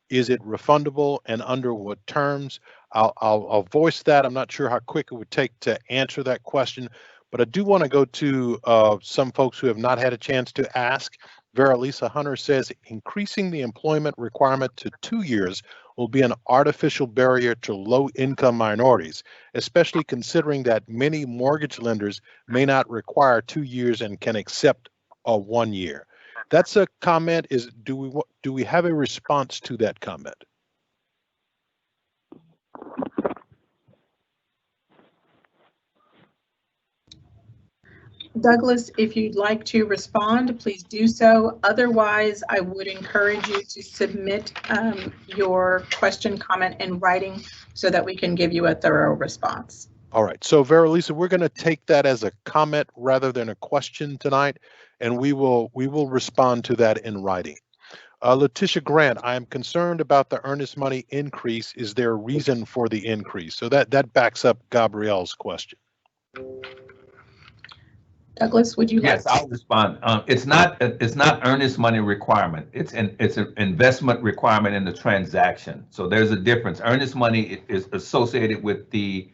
Is it refundable and under what terms? I'll voice that. I'm not sure how quick it would take to answer that question, but I do want to go to some folks who have not had a chance to ask. Verilisa Hunter says, increasing the employment requirement to 2 years will be an artificial barrier to low-income minorities, especially considering that many mortgage lenders may not require 2 years and can accept a 1 year. That's a comment. Do we have a response to that comment? Douglas, if you'd like to respond, please do so. Otherwise, I would encourage you to submit your question, comment in writing so that we can give you a thorough response. All right, so Verilisa, we're going to take that as a comment rather than a question tonight, and we will respond to that in writing. Letitia Grant, I am concerned about the earnest money increase. Is there a reason for the increase? So that backs up Gabrielle's question. Douglas, would you like? Yes, I'll respond. It's not earnest money requirement. It's an investment requirement in the transaction. So there's a difference. Earnest money is associated with the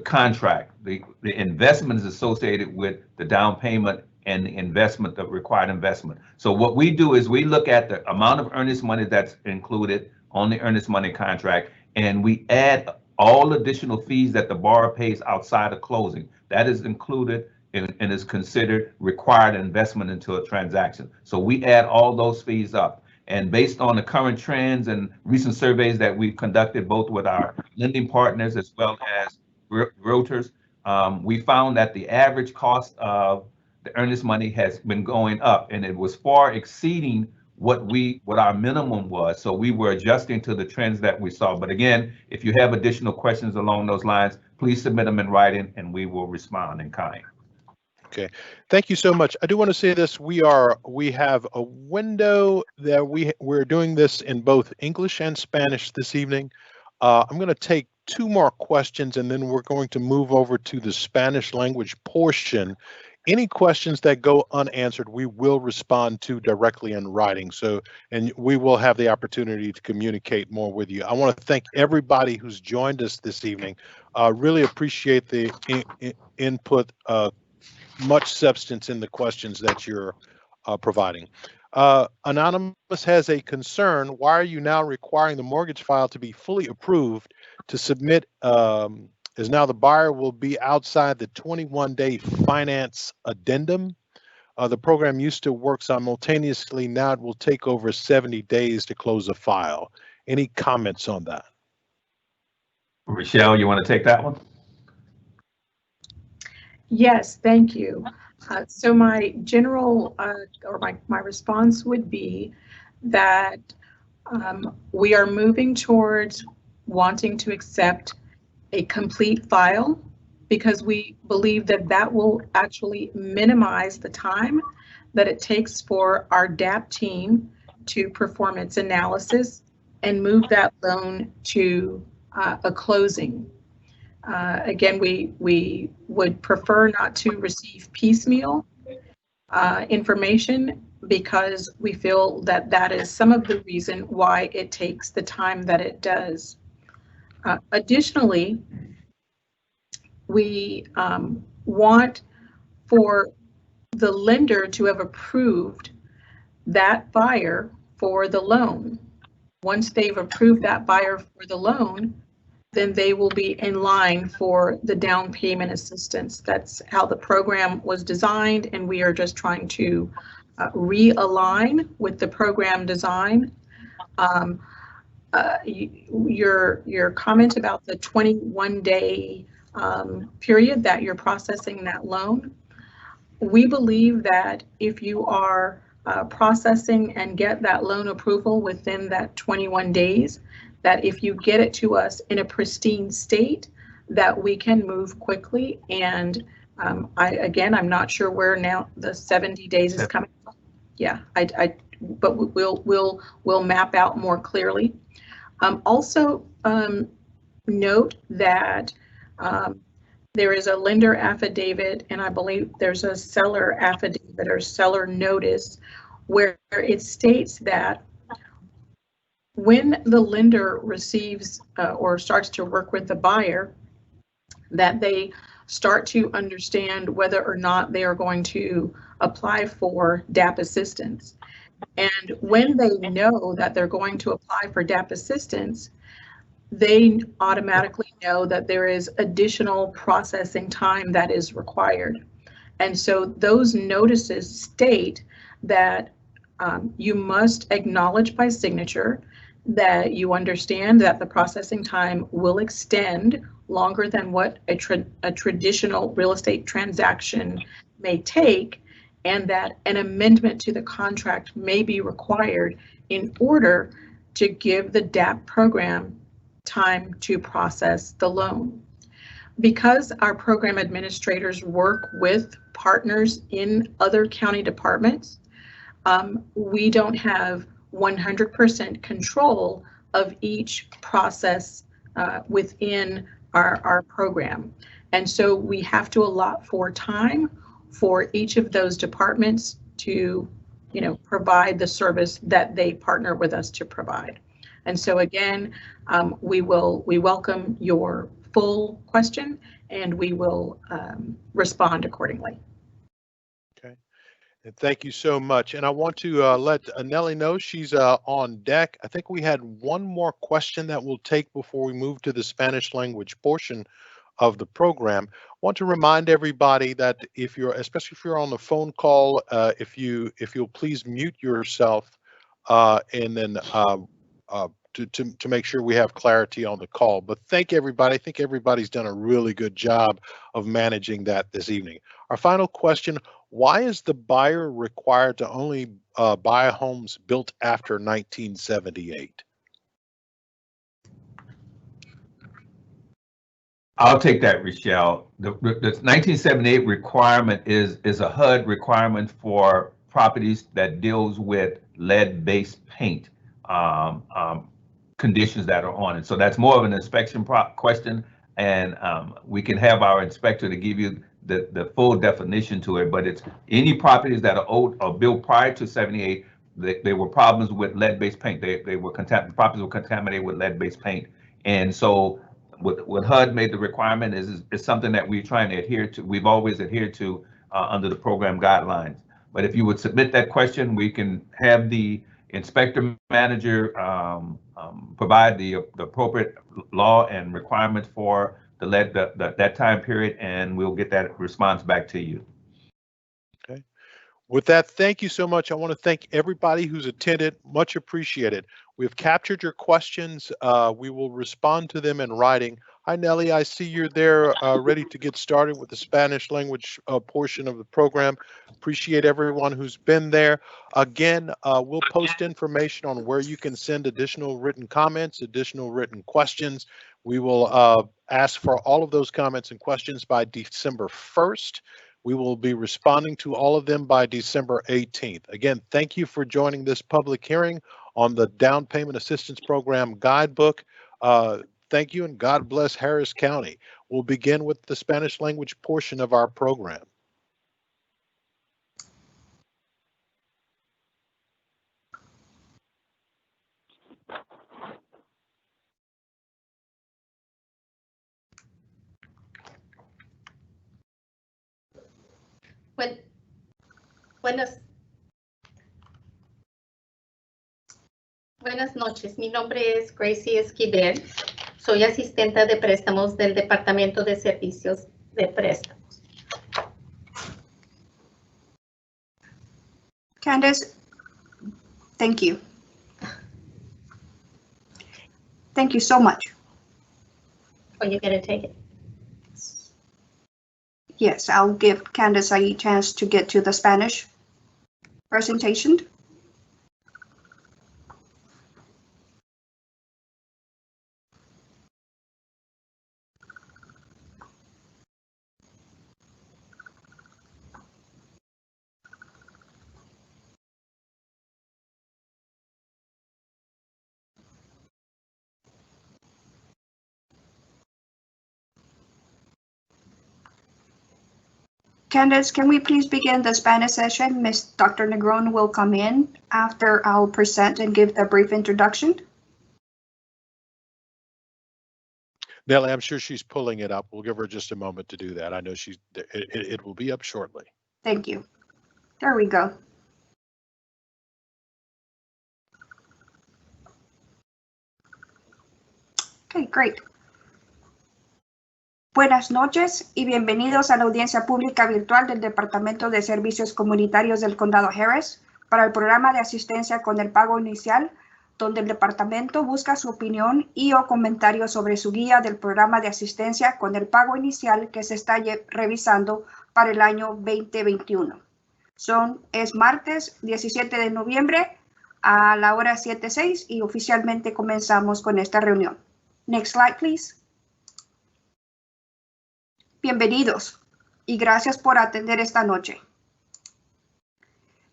contract. The investment is associated with the down payment and the investment, the required investment. So what we do is we look at the amount of earnest money that's included on the earnest money contract, and we add all additional fees that the borrower pays outside of closing. That is included and is considered required investment into a transaction. So we add all those fees up. And based on the current trends and recent surveys that we've conducted, both with our lending partners as well as realtors, we found that the average cost of the earnest money has been going up, and it was far exceeding what our minimum was. So we were adjusting to the trends that we saw. But again, if you have additional questions along those lines, please submit them in writing and we will respond in kind. Okay, thank you so much. I do want to say this: we have a window that we're doing this in both English and Spanish this evening. I'm going to take 2 more questions, and then we're going to move over to the Spanish language portion. Any questions that go unanswered, we will respond to directly in writing. So, and we will have the opportunity to communicate more with you. I want to thank everybody who's joined us this evening. Really appreciate the input. Much substance in the questions that you're providing. Anonymous has a concern. Why are you now requiring the mortgage file to be fully approved to submit, as now the buyer will be outside the 21-day finance addendum? The program used to work simultaneously. Now it will take over 70 days to close a file. Any comments on that? Rachelle, you want to take that one? Yes, thank you. So my general or my response would be that we are moving towards wanting to accept a complete file because we believe that that will actually minimize the time that it takes for our DAP team to perform its analysis and move that loan to a closing. Again, we would prefer not to receive piecemeal information, because we feel that that is some of the reason why it takes the time that it does. Additionally, we want for the lender to have approved that buyer for the loan. Once they've approved that buyer for the loan, then they will be in line for the down payment assistance. That's how the program was designed, and we are just trying to realign with the program design. Your comment about the 21-day period that you're processing that loan, we believe that if you are processing and get that loan approval within that 21 days, that if you get it to us in a pristine state, that we can move quickly. And I'm not sure where now the 70 days is coming from. Yeah, but we'll map out more clearly. Also, note that there is a lender affidavit, and I believe there's a seller affidavit or seller notice where it states that when the lender receives or starts to work with the buyer, that they start to understand whether or not they are going to apply for DAP assistance. And when they know that they're going to apply for DAP assistance, they automatically know that there is additional processing time that is required. And so those notices state that you must acknowledge by signature that you understand that the processing time will extend longer than what a traditional real estate transaction may take, and that an amendment to the contract may be required in order to give the DAP program time to process the loan. Because our program administrators work with partners in other county departments, we don't have 100% control of each process within our program. And so we have to allot for time for each of those departments to, provide the service that they partner with us to provide. And so again, we welcome your full question, and we will respond accordingly. Okay, and thank you so much. And I want to let Nellie know she's on deck. I think we had one more question that we'll take before we move to the Spanish language portion of the program. I want to remind everybody that especially if you're on the phone call, if you'll please mute yourself and then to make sure we have clarity on the call. But thank everybody. I think everybody's done a really good job of managing that this evening. Our final question: why is the buyer required to only buy homes built after 1978? I'll take that, Rachelle. The 1978 requirement is a HUD requirement for properties that deals with lead-based paint conditions that are on it. So that's more of an inspection question, and we can have our inspector to give you the full definition to it. But it's any properties that are old or built prior to 78. There were problems with lead-based paint. Properties were contaminated with lead-based paint, and so what HUD made the requirement is something that we're trying to adhere to. We've always adhered to under the program guidelines. But if you would submit that question, we can have the inspector manager provide the appropriate law and requirements for that time period, and we'll get that response back to you. Okay. With that, thank you so much. I want to thank everybody who's attended. Much appreciated. We've captured your questions. We will respond to them in writing. Hi, Nellie. I see you're there ready to get started with the Spanish language portion of the program. Appreciate everyone who's been there. Again, we'll post information on where you can send additional written comments, additional written questions. We will ask for all of those comments and questions by December 1st. We will be responding to all of them by December 18th. Again, thank you for joining this public hearing on the Down Payment Assistance Program Guidebook. Thank you and God bless Harris County. We'll begin with the Spanish language portion of our program. Buenas noches, mi nombre es Gracie Esquivel, soy asistente de préstamos del Departamento de Servicios de Préstamos. Candace, thank you. Thank you so much. Are you going to take it? Yes, I'll give Candace a chance to get to the Spanish presentation. Candace, can we please begin the Spanish session? Ms. Dr. Negron will come in after I'll present and give the brief introduction. Nellie, I'm sure she's pulling it up. We'll give her just a moment to do that. I know it will be up shortly. Thank you. There we go. Okay, great. Buenas noches y bienvenidos a la audiencia pública virtual del Departamento de Servicios Comunitarios del Condado Harris para el programa de asistencia con el pago inicial, donde el departamento busca su opinión y o comentarios sobre su guía del programa de asistencia con el pago inicial que se está revisando para el año 2021. Es martes 17 de noviembre a la hora 7:06 y oficialmente comenzamos con esta reunión. Next slide, please. Bienvenidos y gracias por atender esta noche.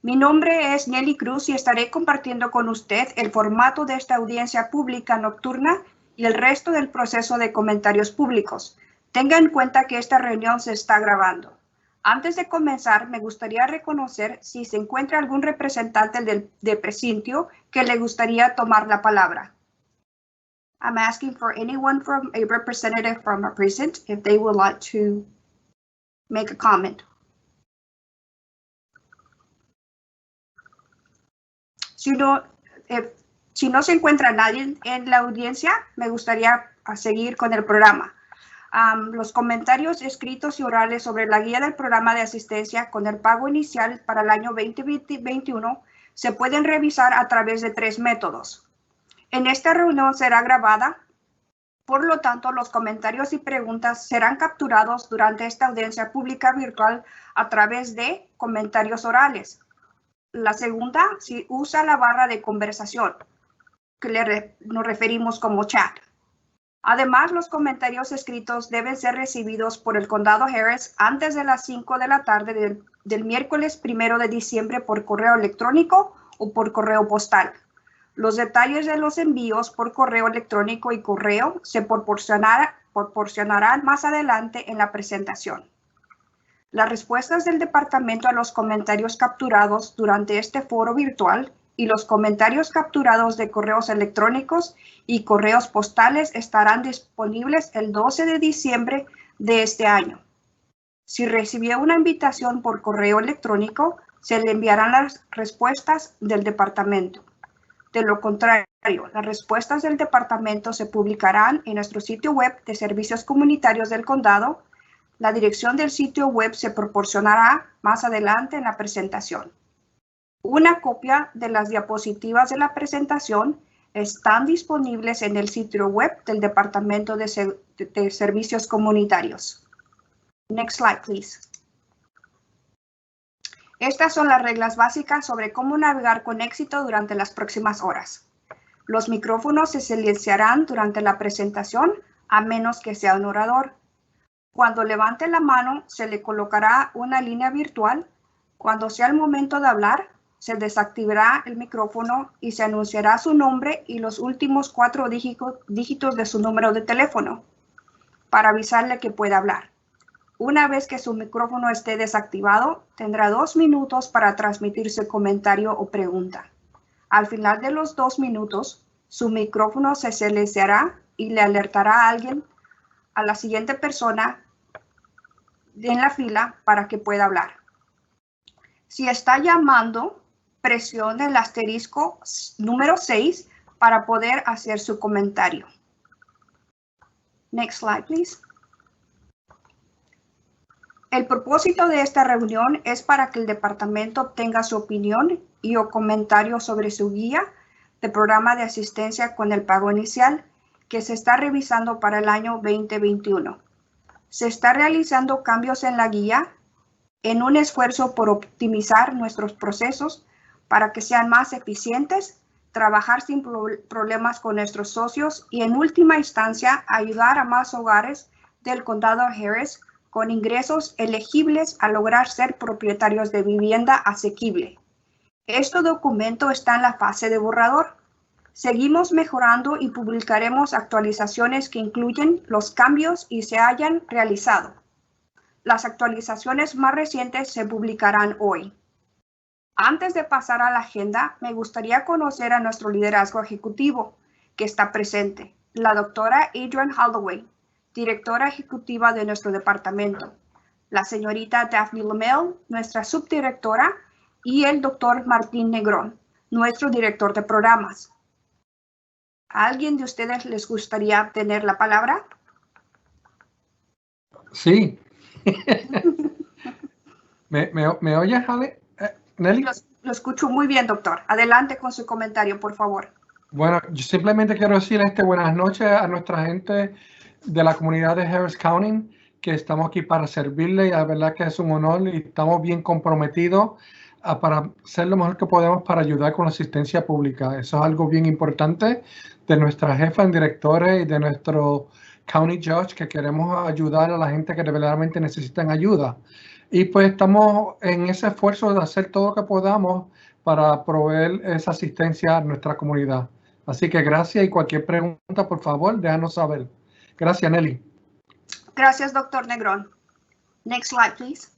Mi nombre es Nelly Cruz y estaré compartiendo con usted el formato de esta audiencia pública nocturna y el resto del proceso de comentarios públicos. Tenga en cuenta que esta reunión se está grabando. Antes de comenzar, me gustaría reconocer si se encuentra algún representante del precinto que le gustaría tomar la palabra. I'm asking for anyone from a representative from a precinct if they would like to make a comment. Si no se encuentra nadie en la audiencia, me gustaría seguir con el programa. Los comentarios escritos y orales sobre la guía del programa de asistencia con el pago inicial para el año 2021 se pueden revisar a través de 3 métodos. En esta reunión será grabada, por lo tanto, los comentarios y preguntas serán capturados durante esta audiencia pública virtual a través de comentarios orales. La segunda, si usa la barra de conversación, que nos referimos como chat. Además, los comentarios escritos deben ser recibidos por el Condado Harris antes de las 5 de la tarde del miércoles 1 de diciembre por correo electrónico o por correo postal. Los detalles de los envíos por correo electrónico y correo se proporcionarán más adelante en la presentación. Las respuestas del departamento a los comentarios capturados durante este foro virtual y los comentarios capturados de correos electrónicos y correos postales estarán disponibles el 12 de diciembre de este año. Si recibió una invitación por correo electrónico, se le enviarán las respuestas del departamento. De lo contrario, las respuestas del departamento se publicarán en nuestro sitio web de Servicios Comunitarios del Condado. La dirección del sitio web se proporcionará más adelante en la presentación. Una copia de las diapositivas de la presentación están disponibles en el sitio web del Departamento de Servicios Comunitarios. Next slide, please. Estas son las reglas básicas sobre cómo navegar con éxito durante las próximas horas. Los micrófonos se silenciarán durante la presentación, a menos que sea un orador. Cuando levante la mano, se le colocará una línea virtual. Cuando sea el momento de hablar, se desactivará el micrófono y se anunciará su nombre y los últimos 4 dígitos de su número de teléfono para avisarle que puede hablar. Una vez que su micrófono esté desactivado, tendrá 2 minutos para transmitir su comentario o pregunta. Al final de los 2 minutos, su micrófono se silenciará y le alertará a la siguiente persona en la fila para que pueda hablar. Si está llamando, presione el asterisco número 6 para poder hacer su comentario. Next slide, please. El propósito de esta reunión es para que el departamento obtenga su opinión y o comentario sobre su guía de programa de asistencia con el pago inicial que se está revisando para el año 2021. Se está realizando cambios en la guía en un esfuerzo por optimizar nuestros procesos para que sean más eficientes, trabajar sin problemas con nuestros socios y en última instancia ayudar a más hogares del condado Harris con ingresos elegibles a lograr ser propietarios de vivienda asequible. Este documento está en la fase de borrador. Seguimos mejorando y publicaremos actualizaciones que incluyen los cambios y se hayan realizado. Las actualizaciones más recientes se publicarán hoy. Antes de pasar a la agenda, me gustaría conocer a nuestro liderazgo ejecutivo que está presente, la doctora Adrienne Holloway, directora ejecutiva de nuestro departamento, la señorita Daphne Lamel, nuestra subdirectora, y el doctor Martín Negrón, nuestro director de programas. ¿A alguien de ustedes les gustaría tener la palabra? Sí. ¿Me oyes, Ale? Nelly? Lo escucho muy bien, doctor. Adelante con su comentario, por favor. Bueno, yo simplemente quiero decir buenas noches a nuestra gente de la comunidad de Harris County, que estamos aquí para servirle y la verdad que es un honor y estamos bien comprometidos para hacer lo mejor que podemos para ayudar con la asistencia pública. Eso es algo bien importante de nuestra jefa en directores y de nuestro county judge, que queremos ayudar a la gente que verdaderamente necesitan ayuda. Y pues estamos en ese esfuerzo de hacer todo lo que podamos para proveer esa asistencia a nuestra comunidad. Así que gracias y cualquier pregunta, por favor, déjanos saber. Gracias, Nelly. Gracias, doctor Negrón. Next slide, please.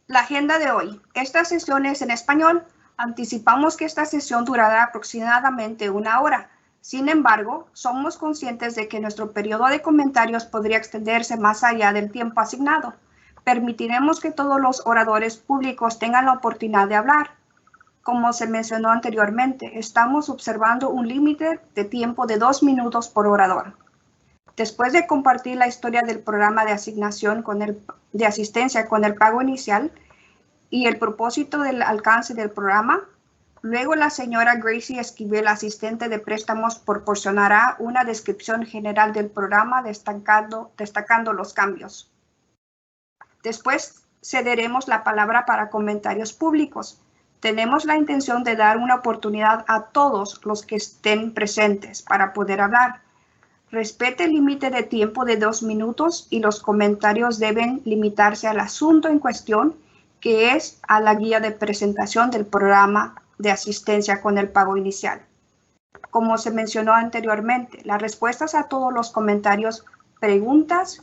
La agenda de hoy. Esta sesión es en español. Anticipamos que esta sesión durará aproximadamente 1 hora. Sin embargo, somos conscientes de que nuestro periodo de comentarios podría extenderse más allá del tiempo asignado. Permitiremos que todos los oradores públicos tengan la oportunidad de hablar. Como se mencionó anteriormente, estamos observando un límite de tiempo de 2 minutos por orador. Después de compartir la historia del programa de asignación de asistencia con el pago inicial y el propósito del alcance del programa, luego la señora Gracie Esquivel, asistente de préstamos, proporcionará una descripción general del programa destacando los cambios. Después cederemos la palabra para comentarios públicos. Tenemos la intención de dar una oportunidad a todos los que estén presentes para poder hablar. Respete el límite de tiempo de 2 minutos y los comentarios deben limitarse al asunto en cuestión, que es a la guía de presentación del programa de asistencia con el pago inicial. Como se mencionó anteriormente, las respuestas a todos los comentarios, preguntas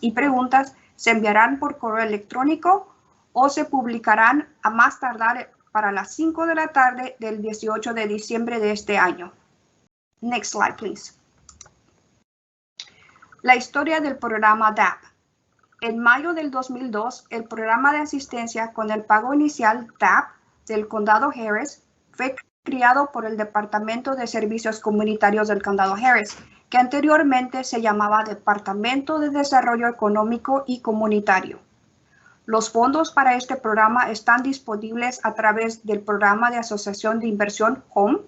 se enviarán por correo electrónico o se publicarán a más tardar para las 5 de la tarde del 18 de diciembre de este año. Next slide, please. La historia del programa DAP. En mayo del 2002, el programa de asistencia con el pago inicial DAP del condado Harris fue creado por el Departamento de Servicios Comunitarios del condado Harris, que anteriormente se llamaba Departamento de Desarrollo Económico y Comunitario. Los fondos para este programa están disponibles a través del Programa de Asociación de Inversión HOME,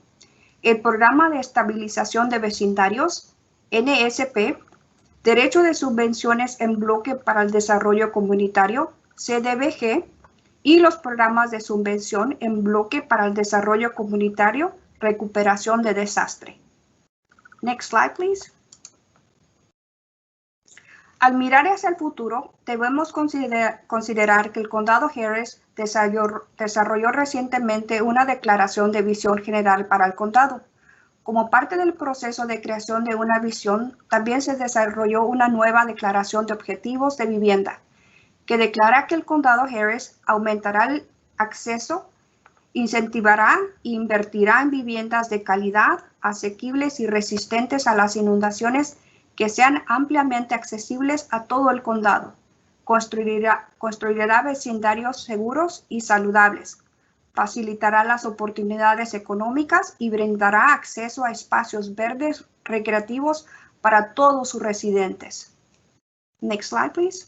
el Programa de Estabilización de Vecindarios, NSP, Derecho de Subvenciones en Bloque para el Desarrollo Comunitario, CDBG, y los programas de subvención en bloque para el desarrollo comunitario, recuperación de desastre. Next slide, please. Al mirar hacia el futuro, debemos considerar que el condado Harris desarrolló recientemente una declaración de visión general para el condado. Como parte del proceso de creación de una visión, también se desarrolló una nueva declaración de objetivos de vivienda, que declara que el condado Harris aumentará el acceso, incentivará e invertirá en viviendas de calidad, asequibles y resistentes a las inundaciones que sean ampliamente accesibles a todo el condado. Construirá vecindarios seguros y saludables. Facilitará las oportunidades económicas y brindará acceso a espacios verdes recreativos para todos sus residentes. Next slide, please.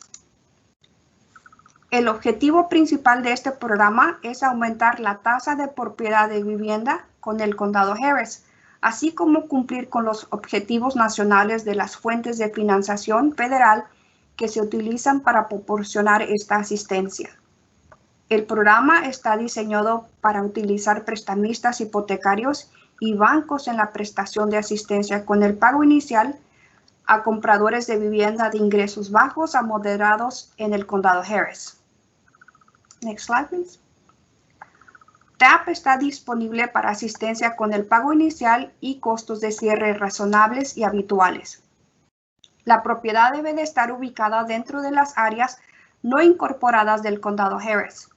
El objetivo principal de este programa es aumentar la tasa de propiedad de vivienda con el condado Harris, así como cumplir con los objetivos nacionales de las fuentes de financiación federal que se utilizan para proporcionar esta asistencia. El programa está diseñado para utilizar prestamistas hipotecarios y bancos en la prestación de asistencia con el pago inicial a compradores de vivienda de ingresos bajos a moderados en el condado Harris. Next slide, please. TAP está disponible para asistencia con el pago inicial y costos de cierre razonables y habituales. La propiedad debe de estar ubicada dentro de las áreas no incorporadas del condado Harris.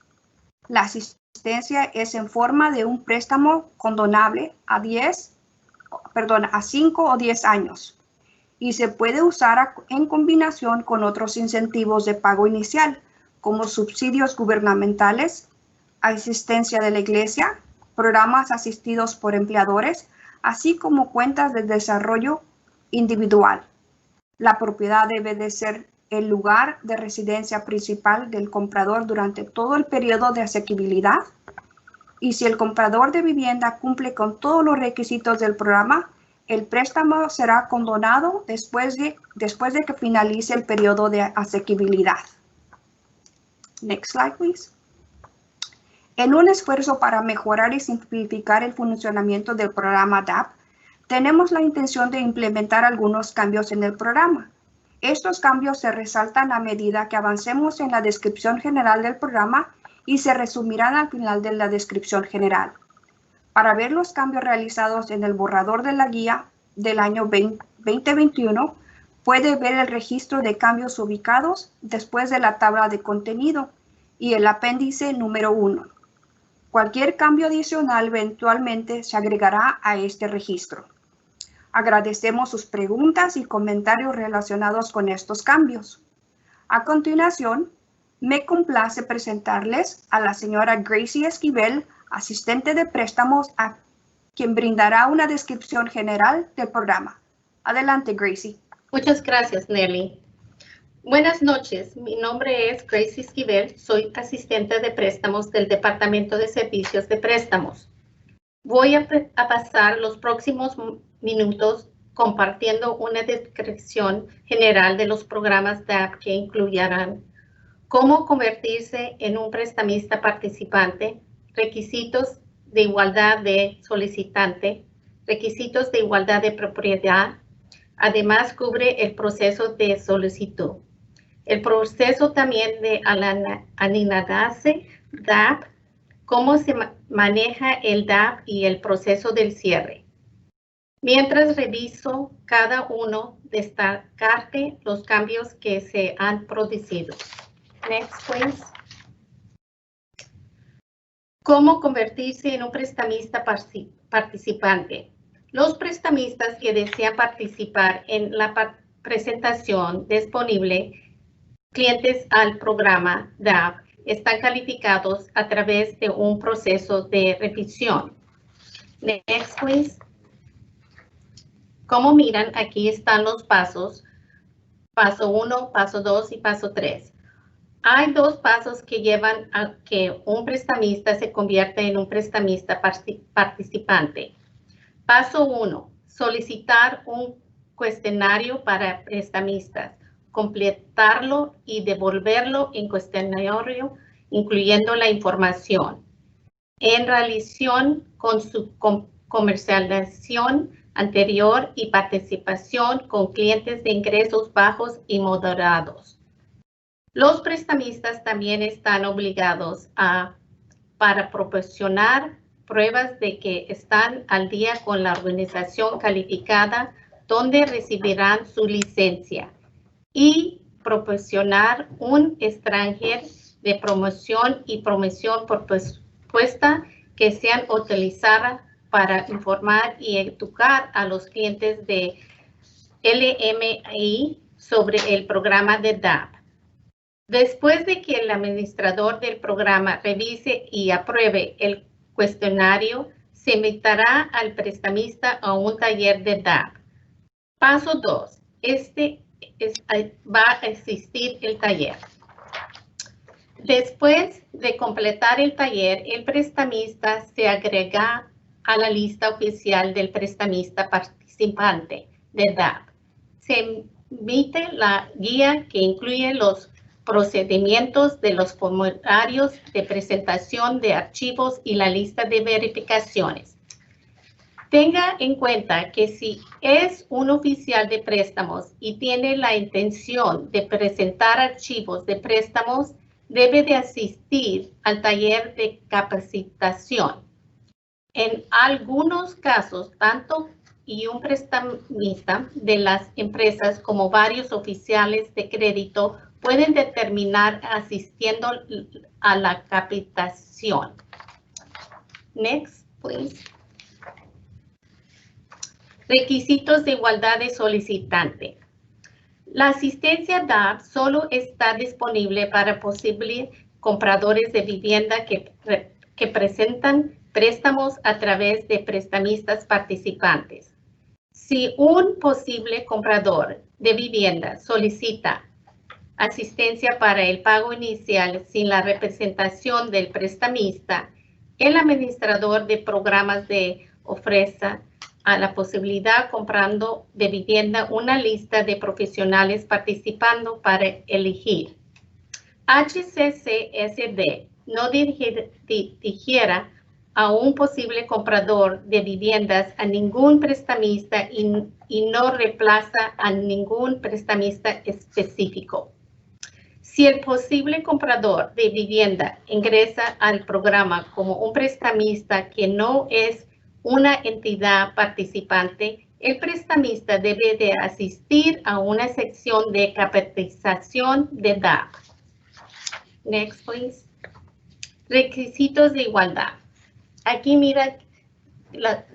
La asistencia es en forma de un préstamo condonable a 5 o 10 años y se puede usar en combinación con otros incentivos de pago inicial, como subsidios gubernamentales, asistencia de la iglesia, programas asistidos por empleadores, así como cuentas de desarrollo individual. La propiedad debe de ser el lugar de residencia principal del comprador durante todo el periodo de asequibilidad. Y si el comprador de vivienda cumple con todos los requisitos del programa, el préstamo será condonado después de que finalice el periodo de asequibilidad. Next slide, please. En un esfuerzo para mejorar y simplificar el funcionamiento del programa DAP, tenemos la intención de implementar algunos cambios en el programa. Estos cambios se resaltan a medida que avancemos en la descripción general del programa y se resumirán al final de la descripción general. Para ver los cambios realizados en el borrador de la guía del año 2021, puede ver el registro de cambios ubicados después de la tabla de contenido y el apéndice número 1. Cualquier cambio adicional eventualmente se agregará a este registro. Agradecemos sus preguntas y comentarios relacionados con estos cambios. A continuación, me complace presentarles a la señora Gracie Esquivel, asistente de préstamos, a quien brindará una descripción general del programa. Adelante, Gracie. Muchas gracias, Nelly. Buenas noches, mi nombre es Gracie Esquivel, soy asistente de préstamos del Departamento de Servicios de Préstamos. Voy a pasar los próximos minutos compartiendo una descripción general de los programas DAP que incluirán cómo convertirse en un prestamista participante, requisitos de igualdad de solicitante, requisitos de igualdad de propiedad. Además, cubre el proceso de solicitud. El proceso también de aninadarse DAP, cómo se maneja el DAP y el proceso del cierre. Mientras reviso cada uno, destacarte los cambios que se han producido. Next, please. ¿Cómo convertirse en un prestamista participante? Los prestamistas que desean participar en la presentación disponible, clientes al programa DAP, están calificados a través de un proceso de revisión. Next, please. Como miran, aquí están los pasos. Paso 1, paso 2 y paso 3. Hay 2 pasos que llevan a que un prestamista se convierta en un prestamista participante. Paso 1, solicitar un cuestionario para prestamistas, completarlo y devolverlo en cuestionario, incluyendo la información. En relación con su comercialización, anterior y participación con clientes de ingresos bajos y moderados. Los prestamistas también están obligados para proporcionar pruebas de que están al día con la organización calificada donde recibirán su licencia y proporcionar un extranjero de promoción y promoción por propuesta que sean utilizadas para informar y educar a los clientes de LMI sobre el programa de DAP. Después de que el administrador del programa revise y apruebe el cuestionario, se invitará al prestamista a un taller de DAP. Paso 2. Va a existir el taller. Después de completar el taller, el prestamista se agrega a la lista oficial del prestamista participante de DAP. Se emite la guía que incluye los procedimientos de los formularios de presentación de archivos y la lista de verificaciones. Tenga en cuenta que si es un oficial de préstamos y tiene la intención de presentar archivos de préstamos, debe de asistir al taller de capacitación. En algunos casos, tanto un prestamista de las empresas como varios oficiales de crédito pueden determinar asistiendo a la capacitación. Next, please. Requisitos de igualdad de solicitante. La asistencia DAP solo está disponible para posibles compradores de vivienda que presentan préstamos a través de prestamistas participantes. Si un posible comprador de vivienda solicita asistencia para el pago inicial sin la representación del prestamista, el administrador de programas ofrece a la posibilidad comprando de vivienda una lista de profesionales participando para elegir. HCCSD no dirigiera a un posible comprador de viviendas a ningún prestamista y no reemplaza a ningún prestamista específico. Si el posible comprador de vivienda ingresa al programa como un prestamista que no es una entidad participante, el prestamista debe de asistir a una sección de capacitación de DAP. Next, please. Requisitos de igualdad. Aquí mira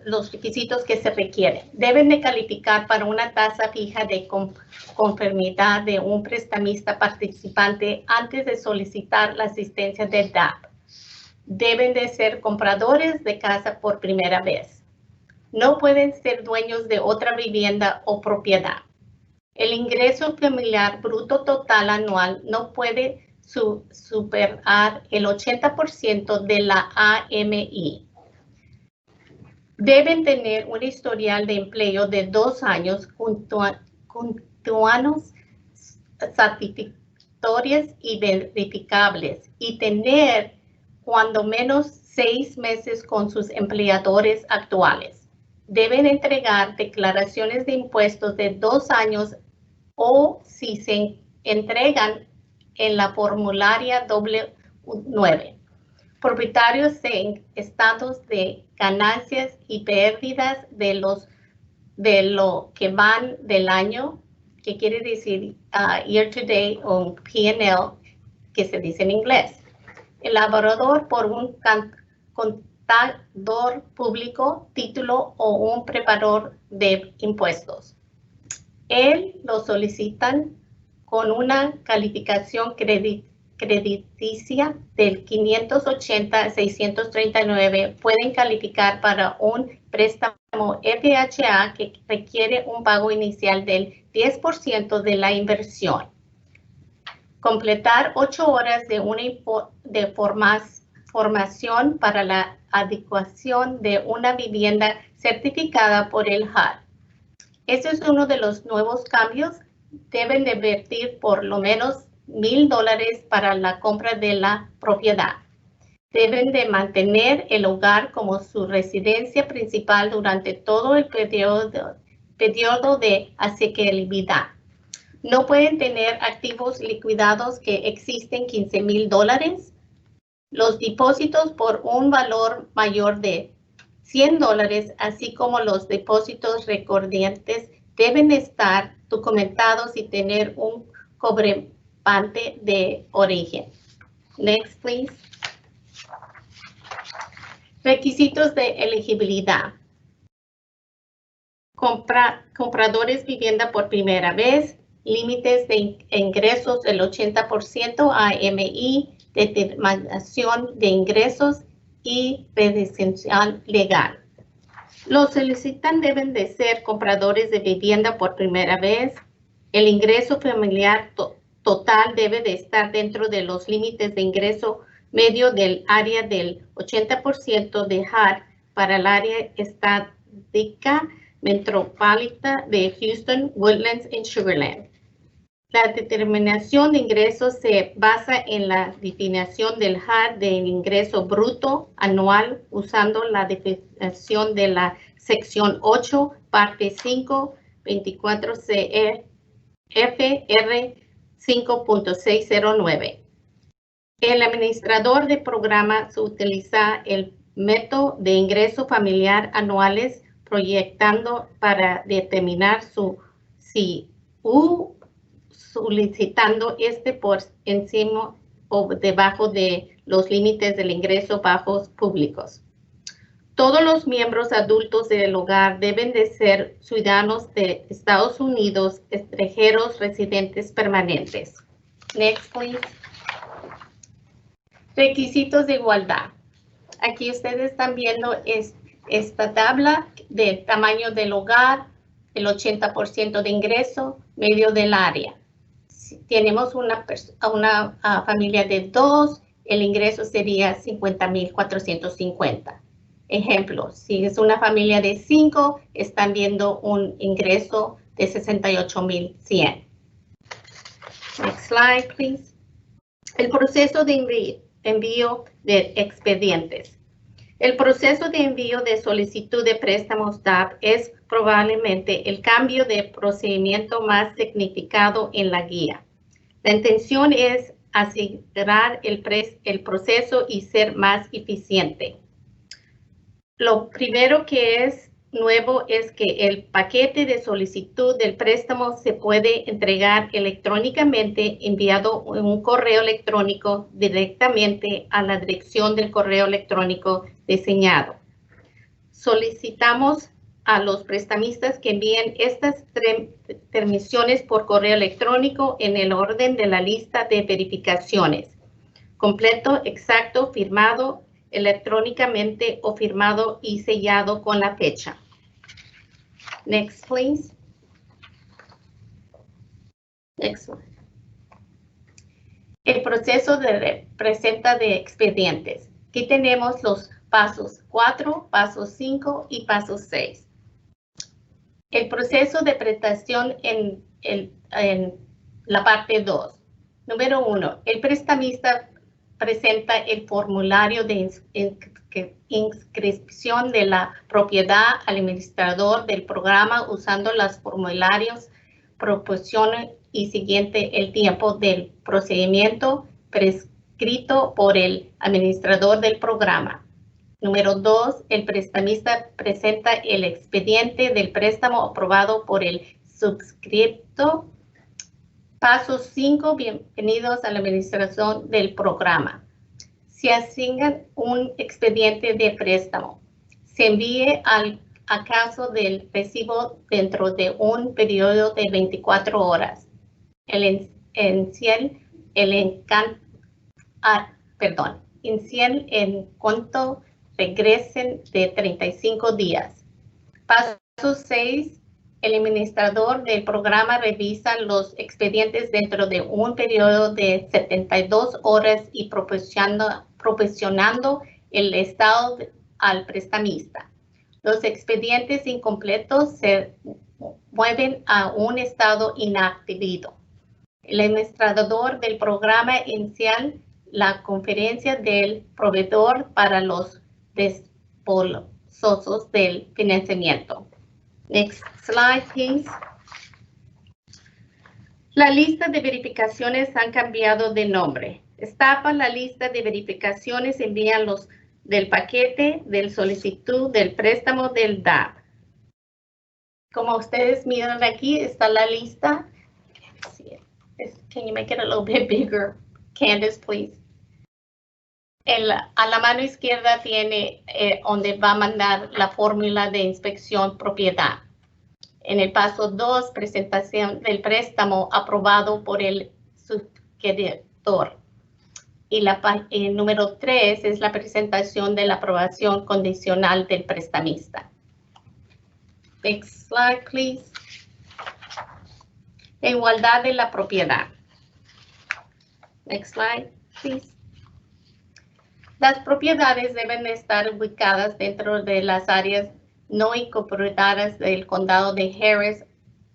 los requisitos que se requieren. Deben de calificar para una tasa fija de conformidad de un prestamista participante antes de solicitar la asistencia de DAP. Deben de ser compradores de casa por primera vez. No pueden ser dueños de otra vivienda o propiedad. El ingreso familiar bruto total anual no puede superar el 80% de la AMI. Deben tener un historial de empleo de 2 años continuados, satisfactorios y verificables y tener cuando menos 6 meses con sus empleadores actuales. Deben entregar declaraciones de impuestos de 2 años o si se entregan en la formularia W9. Propietarios en estados de ganancias y pérdidas de lo que van del año, que quiere decir year to date o P&L, que se dice en inglés. Elaborador por un contador público, título o un preparador de impuestos. Él lo solicitan con una calificación crediticia del 580 a 639. Pueden calificar para un préstamo FHA que requiere un pago inicial del 10% de la inversión. Completar 8 horas de formación para la adecuación de una vivienda certificada por el HUD. Este es uno de los nuevos cambios. Deben de invertir por lo menos $1,000 para la compra de la propiedad. Deben de mantener el hogar como su residencia principal durante todo el periodo de asequibilidad. No pueden tener activos liquidados que existen $15,000. Los depósitos por un valor mayor de $100, así como los depósitos recurrentes, deben estar documentados y tener un comprobante de origen. Next, please. Requisitos de elegibilidad. Compradores vivienda por primera vez, límites de ingresos del 80% AMI, determinación de ingresos y residencial legal. Los solicitantes deben de ser compradores de vivienda por primera vez. El ingreso familiar total debe de estar dentro de los límites de ingreso medio del área del 80% de HUD para el área estadística metropolitana de Houston, Woodlands y Sugar Land. La determinación de ingresos se basa en la definición del HUD del ingreso bruto anual usando la definición de la sección 8, parte 5, 24 CFR 5.609. El administrador de programa utiliza el método de ingreso familiar anuales proyectando para determinar solicitando por encima o debajo de los límites del ingreso bajos públicos. Todos los miembros adultos del hogar deben de ser ciudadanos de Estados Unidos, extranjeros residentes permanentes. Next, please. Requisitos de igualdad. Aquí ustedes están viendo esta tabla del tamaño del hogar, el 80% de ingreso, medio del área. Si tenemos una familia de 2, el ingreso sería $50,450. Ejemplo, si es una familia de 5, están viendo un ingreso de $68,100. Next slide, please. El proceso de envío de expedientes. El proceso de envío de solicitud de préstamos DAP es probablemente el cambio de procedimiento más significado en la guía. La intención es acelerar el proceso y ser más eficiente. Lo primero que es nuevo es que el paquete de solicitud del préstamo se puede entregar electrónicamente enviado en un correo electrónico directamente a la dirección del correo electrónico diseñado. Solicitamos a los prestamistas que envíen estas permisiones por correo electrónico en el orden de la lista de verificaciones. Completo, exacto, firmado electrónicamente o firmado y sellado con la fecha. Next, please. Next one. El proceso de presenta de expedientes. Aquí tenemos los pasos 4, pasos 5 y pasos 6. El proceso de prestación en la parte 2. Número 1. El prestamista presenta el formulario de inscripción de la propiedad al administrador del programa usando los formularios proporcionan y siguiente el tiempo del procedimiento prescrito por el administrador del programa. Número 2, el prestamista presenta el expediente del préstamo aprobado por el suscripto. Paso 5, bienvenidos a la administración del programa. Se asigna un expediente de préstamo. Se envíe al caso del recibo dentro de un periodo de 24 horas. En cuanto regresen de 35 días. Paso 6. El administrador del programa revisa los expedientes dentro de un periodo de 72 horas y proporcionando el estado al prestamista. Los expedientes incompletos se mueven a un estado inactivo. El administrador del programa inicial la conferencia del proveedor para los despososos del financiamiento. Next slide, please. La lista de verificaciones han cambiado de nombre. Estapan la lista de verificaciones, envían los del paquete, del solicitud, del préstamo, del DAP. Como ustedes miran aquí, está la lista. Can you make it a little bit bigger? Candace, please. A la mano izquierda tiene donde va a mandar la fórmula de inspección propiedad. En el paso 2, presentación del préstamo aprobado por el suscriptor. Y el número 3 es la presentación de la aprobación condicional del prestamista. Next slide, please. La igualdad de la propiedad. Next slide, please. Las propiedades deben estar ubicadas dentro de las áreas no incorporadas del condado de Harris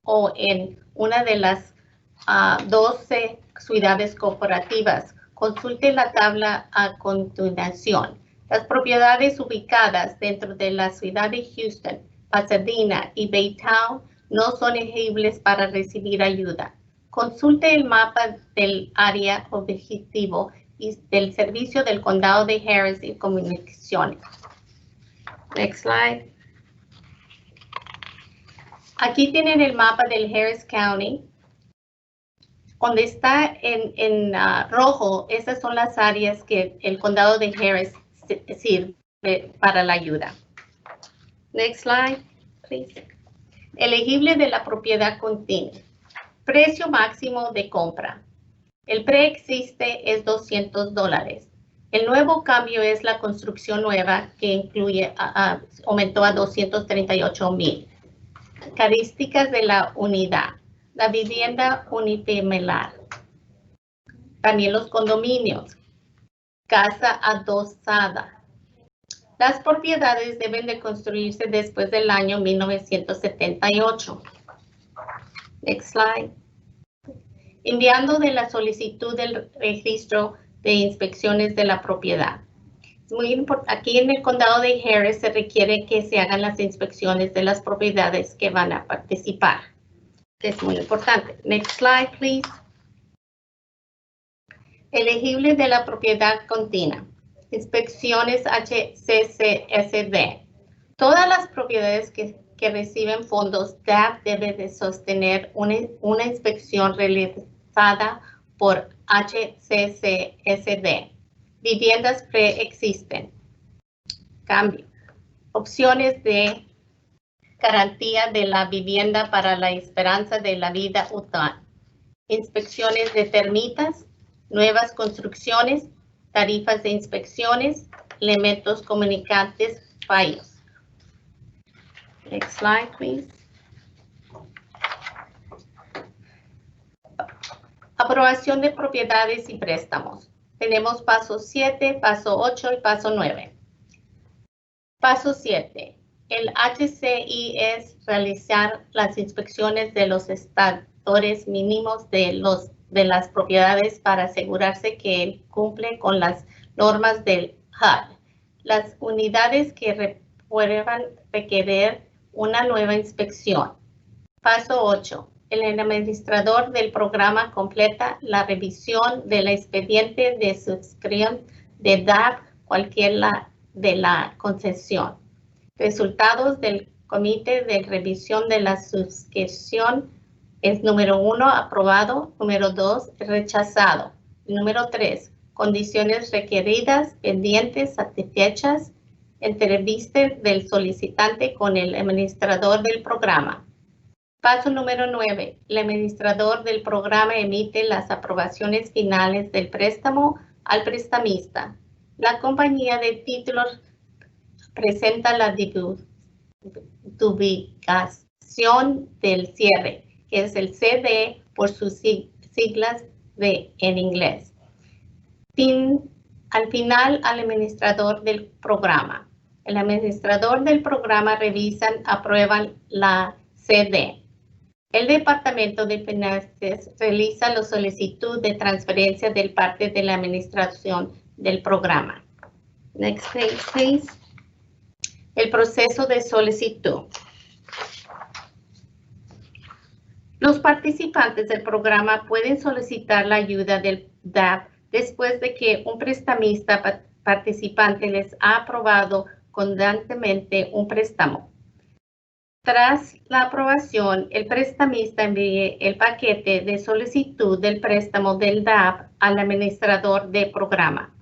o en una de las 12 ciudades corporativas. Consulte la tabla a continuación. Las propiedades ubicadas dentro de la ciudad de Houston, Pasadena y Baytown no son elegibles para recibir ayuda. Consulte el mapa del área objetivo y del servicio del condado de Harris y comunicaciones. Next slide. Aquí tienen el mapa del Harris County. Donde está en rojo, esas son las áreas que el condado de Harris sirve para la ayuda. Next slide, please. Elegible de la propiedad continua. Precio máximo de compra. El preexiste es $200. El nuevo cambio es la construcción nueva que incluye, aumentó a $238,000. Características de la unidad. La vivienda unifamiliar. También los condominios. Casa adosada. Las propiedades deben de construirse después del año 1978. Next slide. Enviando de la solicitud del registro de inspecciones de la propiedad. Es muy importante. Aquí en el condado de Harris se requiere que se hagan las inspecciones de las propiedades que van a participar. Es muy importante. Next slide, please. Elegible de la propiedad continua. Inspecciones HCCSD. Todas las propiedades que reciben fondos DAP deben de sostener una inspección realizada por HCCSD. Viviendas preexisten. Cambio. Opciones de garantía de la vivienda para la esperanza de la vida útil. Inspecciones de termitas, nuevas construcciones, tarifas de inspecciones, elementos comunicantes, fallos. Next slide, please. Aprobación de propiedades y préstamos. Tenemos paso 7, paso 8 y paso 9. Paso 7. El HCI es realizar las inspecciones de los estándares mínimos de las propiedades para asegurarse que él cumple con las normas del HUD. Las unidades que puedan requerir una nueva inspección. Paso 8. El administrador del programa completa la revisión del expediente de suscripción de DAP cualquiera de la concesión. Resultados del comité de revisión de la suscripción es número 1, aprobado, número 2, rechazado, número 3, condiciones requeridas, pendientes, satisfechas, entrevista del solicitante con el administrador del programa. Paso número 9, el administrador del programa emite las aprobaciones finales del préstamo al prestamista. La compañía de títulos presenta la divulgación del cierre, que es el CD por sus siglas en inglés. Al final, al administrador del programa. El administrador del programa revisan, aprueban la CD. El Departamento de Finanzas realiza la solicitud de transferencia del parte de la administración del programa. Next page, please. El proceso de solicitud. Los participantes del programa pueden solicitar la ayuda del DAP después de que un prestamista participante les ha aprobado constantemente un préstamo. Tras la aprobación, el prestamista envíe el paquete de solicitud del préstamo del DAP al administrador del programa.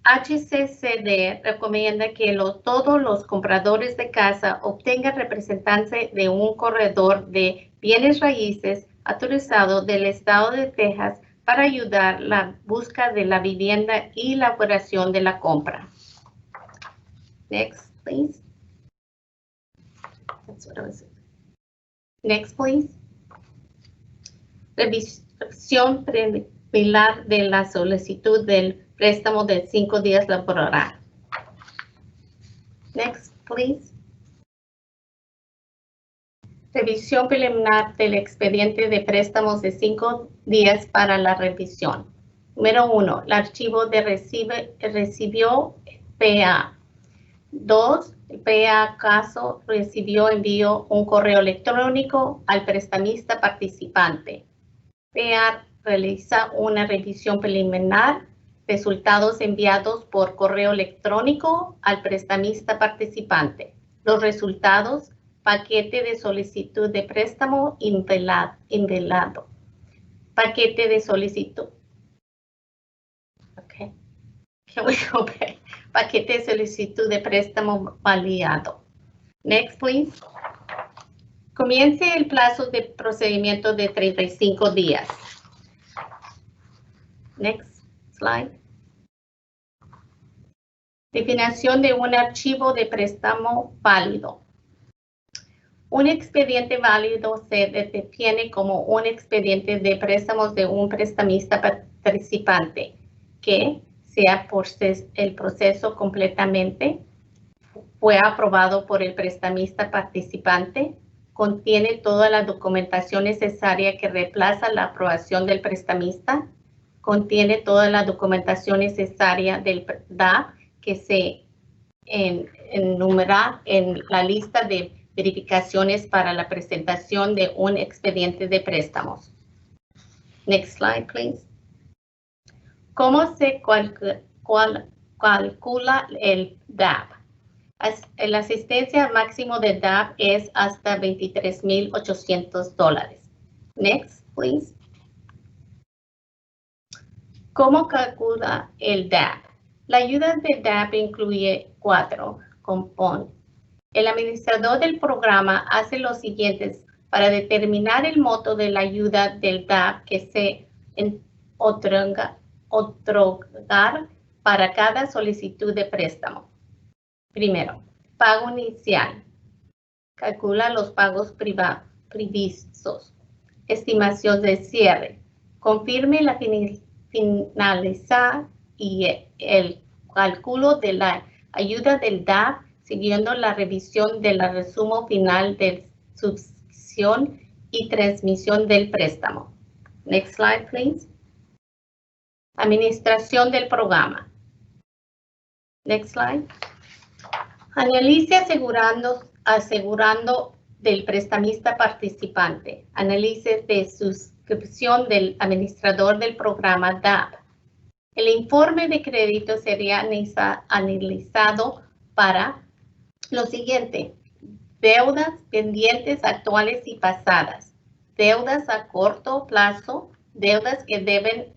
HCCD recomienda que todos los compradores de casa obtengan representante de un corredor de bienes raíces autorizado del estado de Texas para ayudar la búsqueda de la vivienda y la operación de la compra. Next, please. That's what I was saying. Next, please. Revisión preliminar de la solicitud del préstamo de 5 días laborales. Next, please. Revisión preliminar del expediente de préstamos de 5 días para la revisión. Número 1, el archivo recibió PA. 2, el PA caso envió un correo electrónico al prestamista participante. PA realiza una revisión preliminar. Resultados enviados por correo electrónico al prestamista participante. Los resultados, paquete de solicitud de préstamo invalidado. Paquete de solicitud. Okay. Can we go back? Paquete de solicitud de préstamo validado. Next, please. Comience el plazo de procedimiento de 35 días. Next. Slide. Definición de un archivo de préstamo válido. Un expediente válido se define como un expediente de préstamos de un prestamista participante que sea por el proceso completamente, fue aprobado por el prestamista participante, contiene toda la documentación necesaria que reemplaza la aprobación del prestamista, contiene toda la documentación necesaria del DAP que se enumera en la lista de verificaciones para la presentación de un expediente de préstamos. Next slide, please. ¿Cómo se calcula el DAP? La asistencia máximo de DAP es hasta $23,800. Next, please. ¿Cómo calcula el DAP? La ayuda de DAP incluye 4 componentes. El administrador del programa hace los siguientes para determinar el monto de la ayuda del DAP que se otorgar para cada solicitud de préstamo. Primero, pago inicial. Calcula los pagos previstos. Estimación de cierre. Confirme la finalizar y el cálculo de la ayuda del DAP siguiendo la revisión del resumen final de suscripción y transmisión del préstamo. Next slide, please. Administración del programa. Next slide. Analice asegurando del prestamista participante. Análisis de suscripción del administrador del programa DAP. El informe de crédito sería analizado para lo siguiente: deudas pendientes actuales y pasadas, deudas a corto plazo, deudas que deben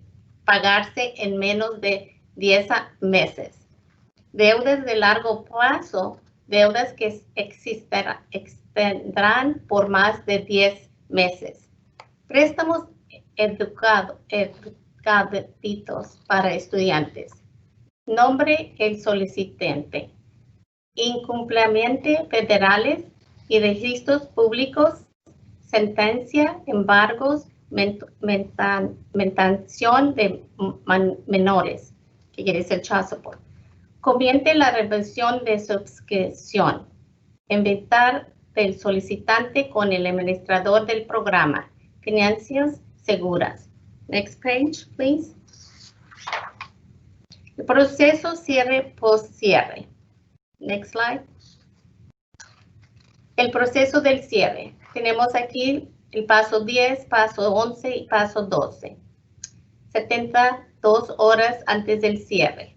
pagarse en menos de 10 meses, deudas de largo plazo, deudas que extenderán por más de 10 meses, préstamos educativos para estudiantes, nombre el solicitante, incumplimientos federales y registros públicos, sentencia, embargos, mantención de menores, que quiere decir child support. Comience la revisión de suscripción, inventar del solicitante con el administrador del programa. Finanzas seguras. Next page, please. El proceso cierre post-cierre. Next slide. El proceso del cierre. Tenemos aquí el paso 10, paso 11 y paso 12. 72 horas antes del cierre.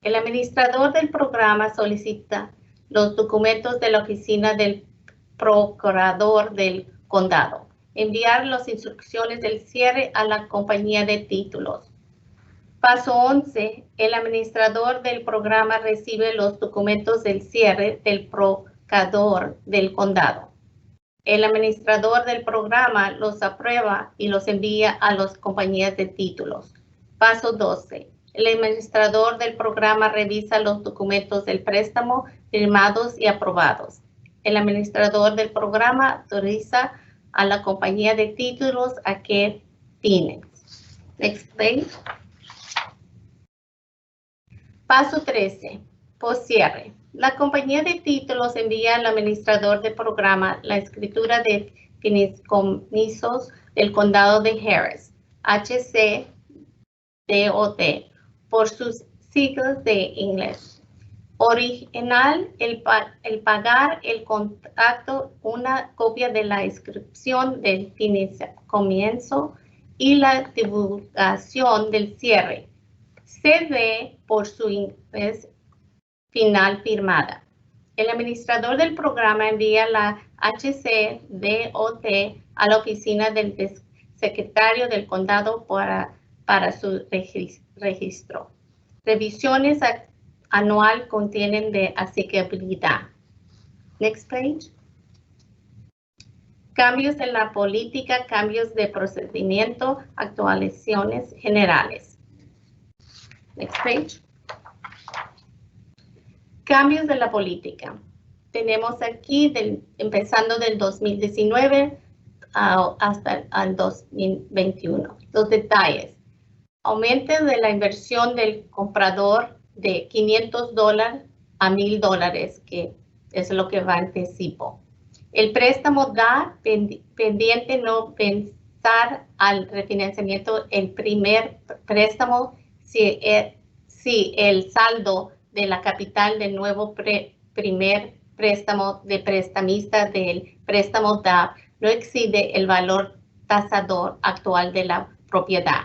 El administrador del programa solicita los documentos de la oficina del procurador del condado. Enviar las instrucciones del cierre a la compañía de títulos. Paso 11. El administrador del programa recibe los documentos del cierre del procurador del condado. El administrador del programa los aprueba y los envía a las compañías de títulos. Paso 12. El administrador del programa revisa los documentos del préstamo firmados y aprobados. El administrador del programa autoriza a la compañía de títulos a qué fines. Next page. Paso 13. Post-cierre. La compañía de títulos envía al administrador del programa la escritura de fideicomisos del condado de Harris, HCDOT, por sus siglas de inglés. Original, el pagar el contrato, una copia de la inscripción del fideicomiso y la divulgación del cierre. CD por su inglés final firmada. El administrador del programa envía la HCDOT a la oficina del secretario del condado para su registro. Revisiones anual contienen de asequibilidad. Next page. Cambios en la política, cambios de procedimiento, actualizaciones generales. Next page. Cambios de la política. Tenemos aquí, empezando del 2019 hasta el 2021. Los detalles. Aumento de la inversión del comprador de $500 a $1,000, que es lo que va a anticipo. El préstamo da pendiente no pensar al refinanciamiento el primer préstamo si el saldo de la capital del nuevo primer préstamo de prestamista del préstamo DAP no excede el valor tasador actual de la propiedad.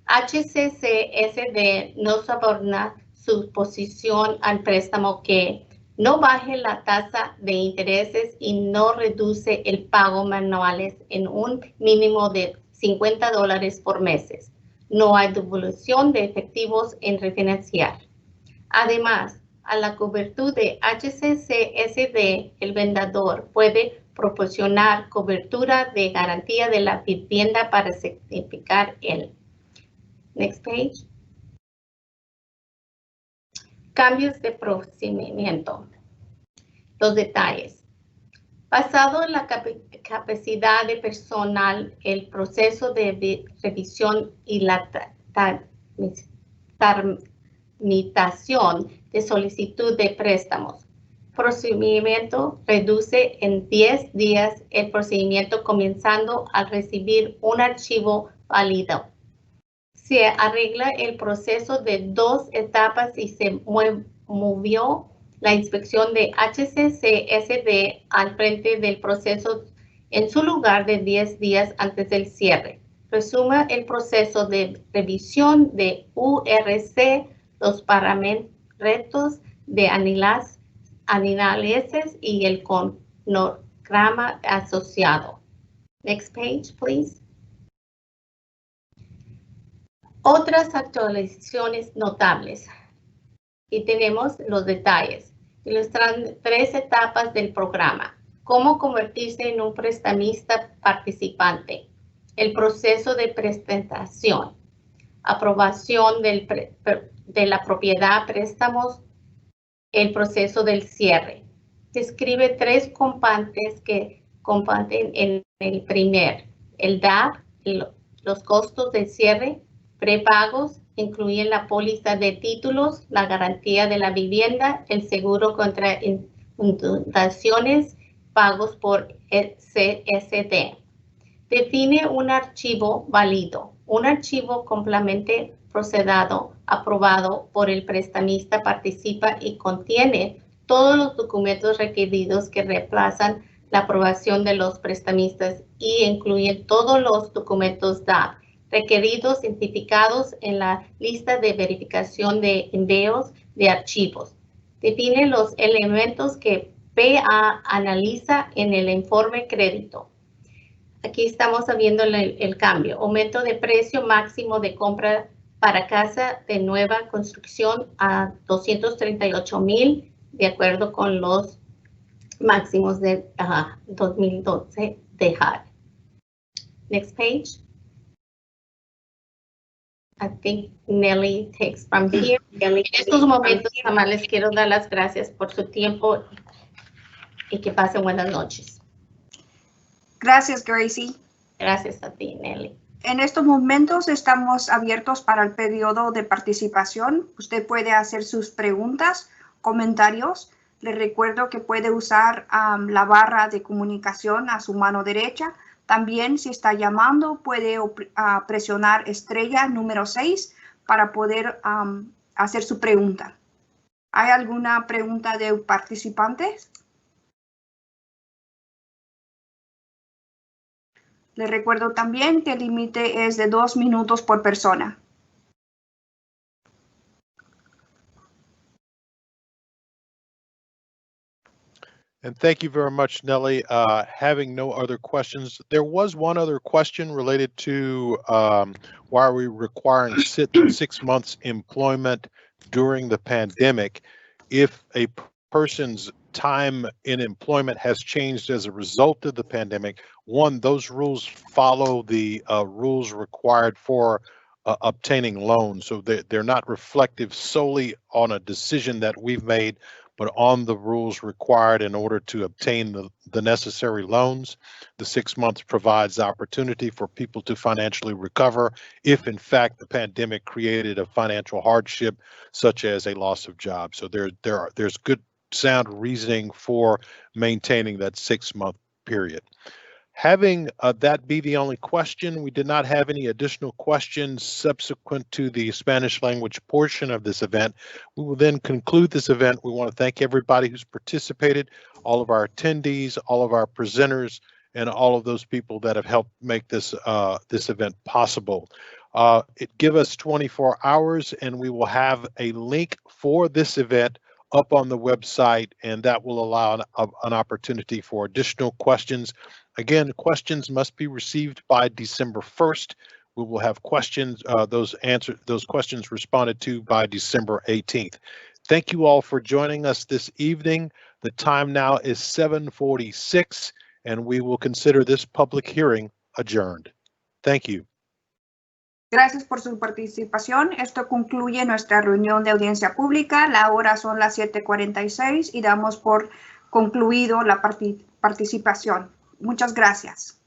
HCCSD no soborna su posición al préstamo que no baje la tasa de intereses y no reduce el pago manuales en un mínimo de $50 por mes. No hay devolución de efectivos en refinanciar. Además, a la cobertura de HCCSD, el vendedor puede proporcionar cobertura de garantía de la vivienda para certificar el. Next page. Cambios de procedimiento. Los detalles. Basado en la capacidad de personal, el proceso de revisión y la tramitación de solicitud de préstamos. Procedimiento reduce en 10 días el procedimiento comenzando al recibir un archivo válido. Se arregla el proceso de 2 etapas y se movió la inspección de HCCSD al frente del proceso en su lugar de 10 días antes del cierre. Resume el proceso de revisión de URC, los parámetros de análisis y el cronograma asociado. Next page, please. Otras actualizaciones notables. Y tenemos los detalles. Ilustran 3 etapas del programa. Cómo convertirse en un prestamista participante. El proceso de presentación. Aprobación de la propiedad, préstamos. El proceso del cierre. Describe 3 componentes que comparten en el primer. El DAP, los costos del cierre. Prepagos incluyen la póliza de títulos, la garantía de la vivienda, el seguro contra inundaciones, pagos por el CSD. Define un archivo válido. Un archivo completamente procesado, aprobado por el prestamista, participa y contiene todos los documentos requeridos que reemplazan la aprobación de los prestamistas y incluyen todos los documentos DAP requeridos identificados en la lista de verificación de envíos de archivos. Define los elementos que PA analiza en el informe crédito. Aquí estamos viendo el cambio. Aumento de precio máximo de compra para casa de nueva construcción a $238,000 de acuerdo con los máximos de 2012 de HUD. Next page. I think Nelly takes from here. En estos momentos, nada más les quiero dar las gracias por su tiempo y que pasen buenas noches. Gracias, Gracie. Gracias a ti, Nelly. En estos momentos estamos abiertos para el periodo de participación. Usted puede hacer sus preguntas, comentarios. Le recuerdo que puede usar la barra de comunicación a su mano derecha. También, si está llamando, puede presionar estrella número 6 para poder hacer su pregunta. ¿Hay alguna pregunta de participantes? Les recuerdo también que el límite es de 2 minutos por persona. And thank you very much, Nelly. Having no other questions, there was one other question related to why are we requiring 6 months employment during the pandemic? If a person's time in employment has changed as a result of the pandemic, one, those rules follow the rules required for obtaining loans. So they're not reflective solely on a decision that we've made, but on the rules required in order to obtain the necessary loans. The 6 months provides opportunity for people to financially recover if, in fact, the pandemic created a financial hardship, such as a loss of job. So there's good, sound reasoning for maintaining that 6-month period. Having that be the only question, we did not have any additional questions subsequent to the Spanish language portion of this event. We will then conclude this event. We want to thank everybody who's participated, all of our attendees, all of our presenters, and all of those people that have helped make this this event possible. Give us 24 hours and we will have a link for this event up on the website, and that will allow an opportunity for additional questions. Again, questions must be received by December 1st. We will have questions, those questions responded to by December 18th. Thank you all for joining us this evening. The time now is 7:46, and we will consider this public hearing adjourned. Thank you. Gracias por su participación. Esto concluye nuestra reunión de audiencia pública. La hora son las 7:46 y damos por concluido la participación. Muchas gracias.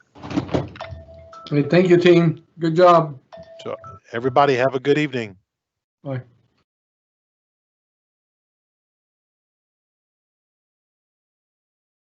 Thank you, team. Good job. So everybody have a good evening. Bye.